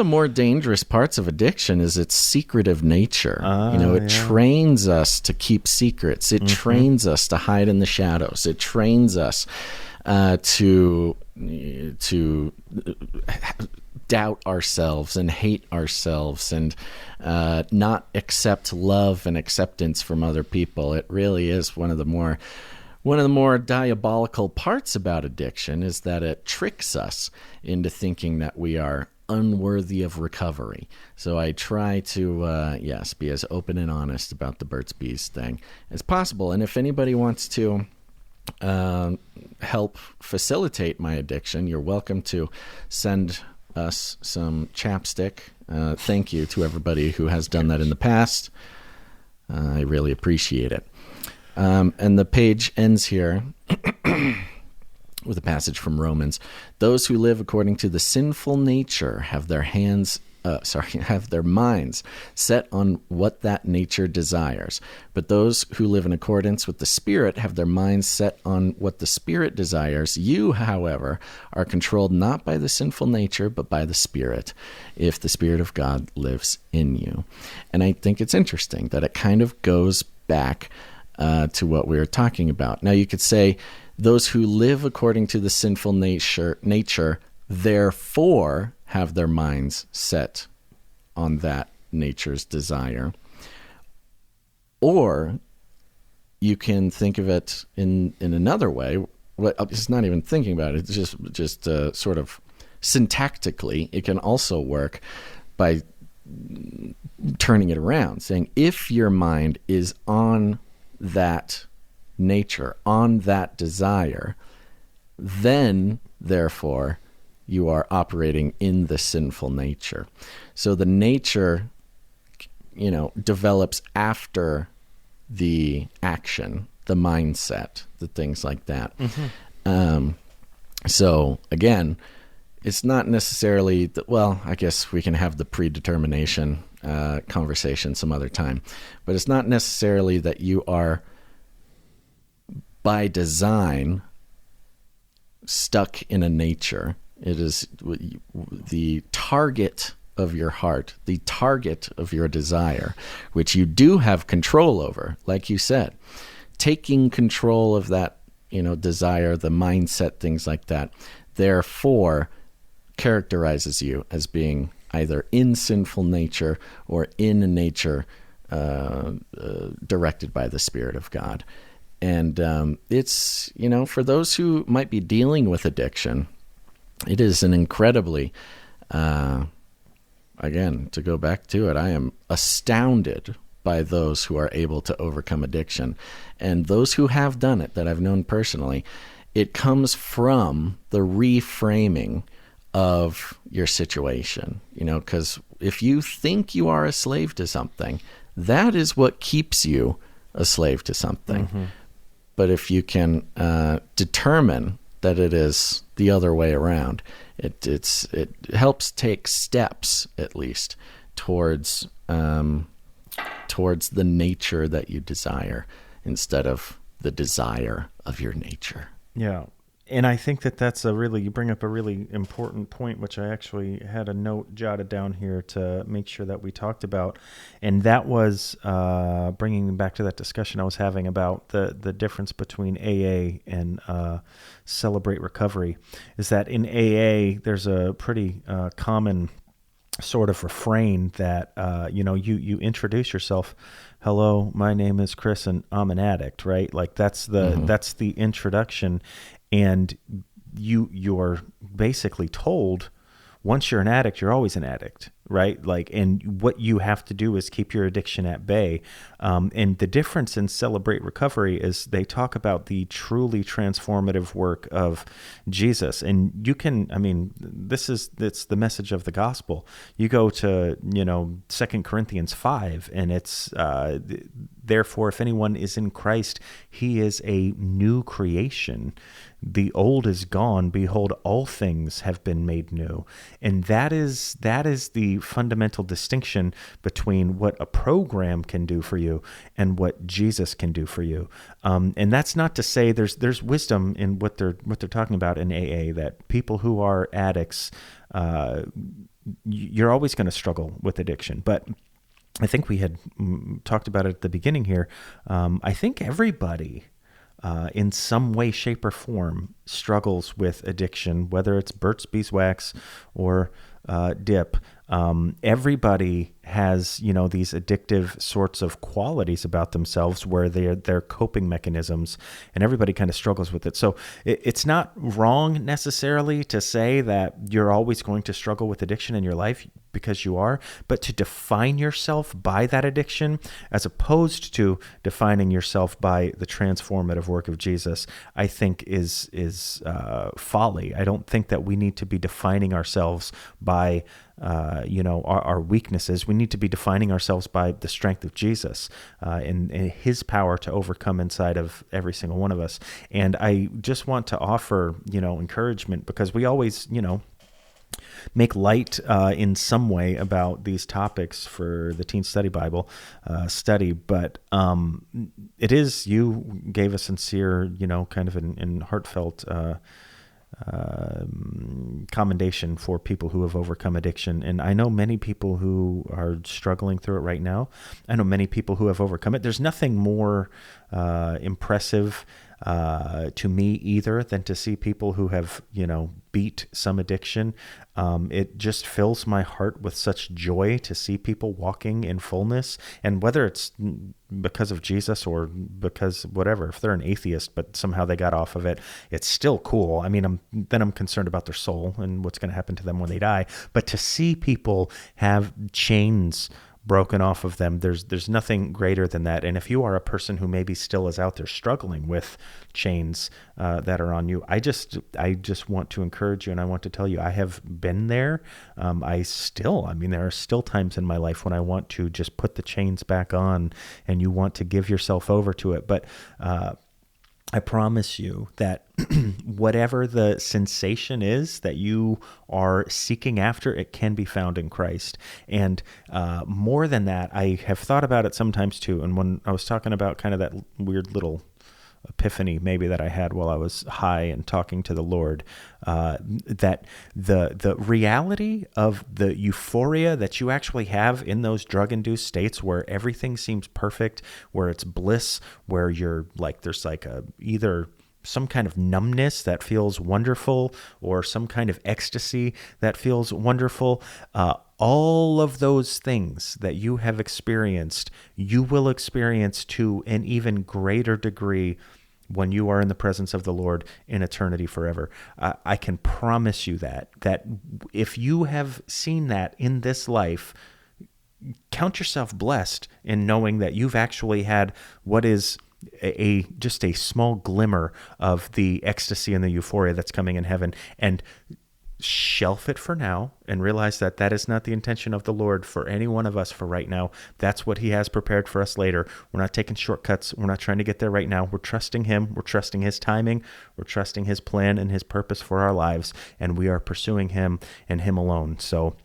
more dangerous parts of addiction is its secretive nature. It trains us to keep secrets. It trains us to hide in the shadows. It trains us to doubt ourselves and hate ourselves and not accept love and acceptance from other people. It really is one of the more diabolical parts about addiction is that it tricks us into thinking that we are unworthy of recovery. So I try to, be as open and honest about the Burt's Bees thing as possible. And if anybody wants to help facilitate my addiction, you're welcome to send us some chapstick. Thank you to everybody who has done that in the past. I really appreciate it. And the page ends here with a passage from Romans. Those who live according to the sinful nature have their minds set on what that nature desires. But those who live in accordance with the Spirit have their minds set on what the Spirit desires. You, however, are controlled not by the sinful nature, but by the Spirit, if the Spirit of God lives in you. And I think it's interesting that it kind of goes back to what we were talking about. Now, you could say, those who live according to the sinful nature, therefore have their minds set on that nature's desire. Or you can think of it in another way. It's not even thinking about it. It's just sort of syntactically, it can also work by turning it around, saying if your mind is on that nature, on that desire, then, therefore, you are operating in the sinful nature. So the nature, develops after the action, the mindset, the things like that. So, again, it's not necessarily, I guess we can have the predetermination conversation some other time, but it's not necessarily that you are by design stuck in a nature. It is the target of your heart, the target of your desire, which you do have control over, like you said. Taking control of that, desire, the mindset, things like that, therefore characterizes you as being either in sinful nature or in a nature directed by the Spirit of God. And it's, for those who might be dealing with addiction, it is an incredibly, again, to go back to it, I am astounded by those who are able to overcome addiction. And those who have done it, that I've known personally, it comes from the reframing of your situation, because if you think you are a slave to something, that is what keeps you a slave to something. But if you can determine that it is the other way around, it helps take steps, at least, towards the nature that you desire instead of the desire of your nature. Yeah. And I think that's you bring up a really important point, which I actually had a note jotted down here to make sure that we talked about. And that was bringing back to that discussion I was having about the difference between AA and Celebrate Recovery, is that in AA, there's a pretty common sort of refrain that, you introduce yourself. Hello, my name is Chris and I'm an addict, right? Like that's the introduction. And you're basically told, once you're an addict, you're always an addict, right? Like, and what you have to do is keep your addiction at bay. And the difference in Celebrate Recovery is they talk about the truly transformative work of Jesus. And you can, it's the message of the gospel. You go to, 2 Corinthians 5, and it's, therefore, if anyone is in Christ, he is a new creation. the old is gone. Behold, all things have been made new. And that is the fundamental distinction between what a program can do for you and what Jesus can do for you. And that's not to say there's wisdom in what they're talking about in AA, that people who are addicts, you're always going to struggle with addiction. But I think we had talked about it at the beginning here. I think everybody in some way, shape, or form struggles with addiction, whether it's Burt's Beeswax or dip. Everybody has, these addictive sorts of qualities about themselves where they're coping mechanisms, and everybody kind of struggles with it. So it's not wrong necessarily to say that you're always going to struggle with addiction in your life, because you are, but to define yourself by that addiction as opposed to defining yourself by the transformative work of Jesus, I think is folly. I don't think that we need to be defining ourselves by our weaknesses. We need to be defining ourselves by the strength of Jesus and his power to overcome inside of every single one of us. And I just want to offer, encouragement, because we always, make light in some way about these topics for the Teen Study Bible study, but you gave a sincere, kind of an heartfelt commendation for people who have overcome addiction. And I know many people who are struggling through it right now. I know many people who have overcome it. There's nothing more impressive to me either than to see people who have, beat some addiction. It just fills my heart with such joy to see people walking in fullness. And whether it's because of Jesus or because whatever, if they're an atheist, but somehow they got off of it, it's still cool. I mean, I'm concerned about their soul and what's going to happen to them when they die. But to see people have chains broken off of them, there's nothing greater than that. And if you are a person who maybe still is out there struggling with chains that are on you, I just want to encourage you, and I want to tell you, I have been there. There are still times in my life when I want to just put the chains back on, and you want to give yourself over to it. But I promise you that whatever the sensation is that you are seeking after, it can be found in Christ. And more than that, I have thought about it sometimes too. And when I was talking about kind of that weird little epiphany maybe that I had while I was high and talking to the Lord, that the reality of the euphoria that you actually have in those drug-induced states where everything seems perfect, where it's bliss, where you're like, there's like either some kind of numbness that feels wonderful or some kind of ecstasy that feels wonderful. All of those things that you have experienced, you will experience to an even greater degree when you are in the presence of the Lord in eternity forever. I can promise you that if you have seen that in this life, count yourself blessed in knowing that you've actually had what is just a small glimmer of the ecstasy and the euphoria that's coming in heaven. And shelf it for now and realize that that is not the intention of the Lord for any one of us for right now. That's what he has prepared for us later. We're not taking shortcuts. We're not trying to get there right now. We're trusting him. We're trusting his timing. We're trusting his plan and his purpose for our lives. And we are pursuing him and him alone. So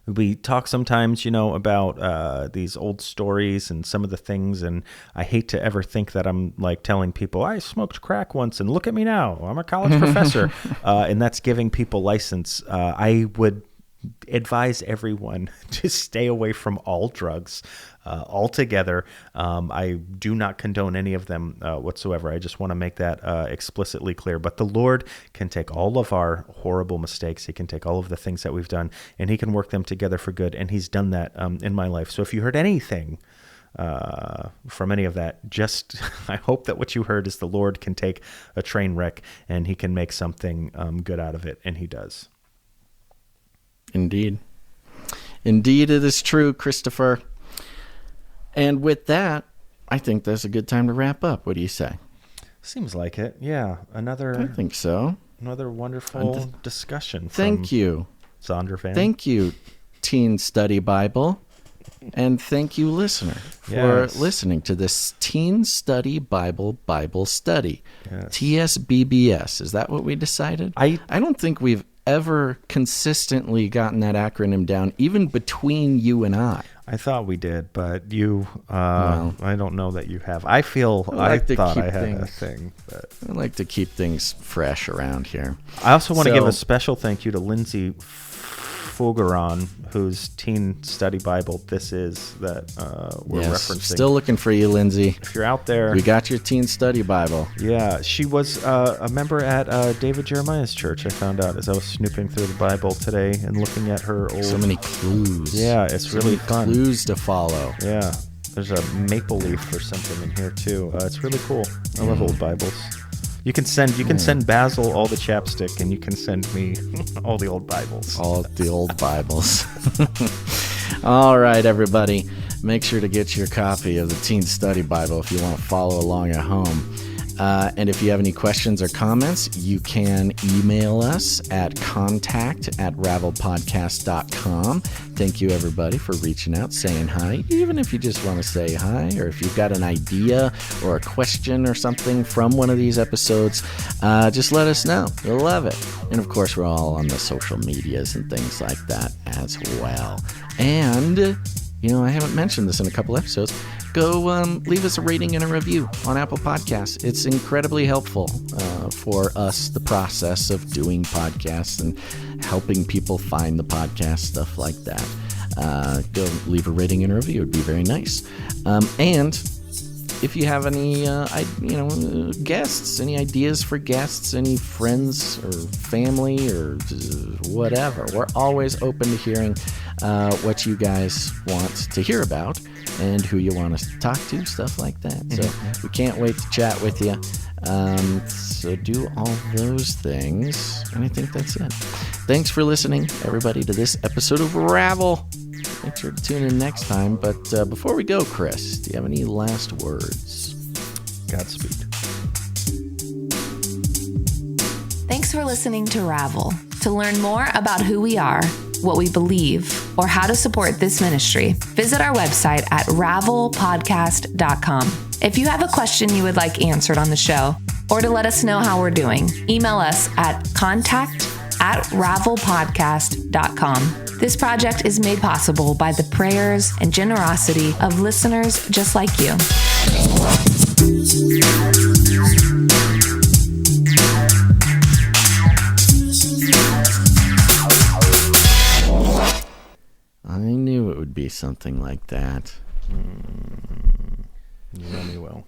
we talk sometimes, about these old stories and some of the things, and I hate to ever think that I'm like telling people, I smoked crack once and look at me now, I'm a college professor, and that's giving people license. I would advise everyone to stay away from all drugs altogether. I do not condone any of them whatsoever. I just want to make that explicitly clear. But the Lord can take all of our horrible mistakes. He can take all of the things that we've done, and he can work them together for good. And he's done that in my life. So if you heard anything from any of that, I hope that what you heard is the Lord can take a train wreck and he can make something good out of it. And he does. Indeed. Indeed, it is true, Christopher. And with that, I think that's a good time to wrap up. What do you say? Seems like it. Yeah. I think so. Another wonderful discussion. Thank you. Zondervan. Thank you, Teen Study Bible. And thank you, listener, for listening to this Teen Study Bible Study. Yes. TSBBS. Is that what we decided? I don't think we've ever consistently gotten that acronym down, even between you and I. I thought we did, but you, I don't know that you have. I thought I had a thing. But I like to keep things fresh around here. I also want to give a special thank you to Lindsay Fogeron, whose Teen Study Bible this is that we're referencing. Still looking for you, Lindsay. If you're out there. We got your Teen Study Bible. Yeah, she was a member at David Jeremiah's church, I found out, as I was snooping through the Bible today and looking at her old... So many clues. Yeah, it's really fun. Clues to follow. Yeah, there's a maple leaf or something in here, too. It's really cool. I love old Bibles. You can send Basil all the chapstick, and you can send me all the old Bibles. All the old Bibles. All right, everybody. Make sure to get your copy of the Teen Study Bible if you want to follow along at home. And if you have any questions or comments, you can email us at contact@ravelpodcast.com. Thank you, everybody, for reaching out, saying hi, even if you just want to say hi, or if you've got an idea or a question or something from one of these episodes, just let us know. We'll love it. And, of course, we're all on the social medias and things like that as well. And, I haven't mentioned this in a couple episodes. Go leave us a rating and a review on Apple Podcasts. It's incredibly helpful for us, the process of doing podcasts and helping people find the podcast, stuff like that. Go leave a rating and a review. It would be very nice. And if you have any, guests, any ideas for guests, any friends or family or whatever, we're always open to hearing what you guys want to hear about and who you want us to talk to, stuff like that. So we can't wait to chat with you. So do all those things, and I think that's it. Thanks for listening, everybody, to this episode of Ravel. Make sure to tune in next time. But before we go, Chris, do you have any last words? Godspeed. Thanks for listening to Ravel. To learn more about who we are, what we believe, or how to support this ministry, visit our website at ravelpodcast.com. If you have a question you would like answered on the show, or to let us know how we're doing, email us at contact@ravelpodcast.com. This project is made possible by the prayers and generosity of listeners just like you. I knew it would be something like that. You know me well.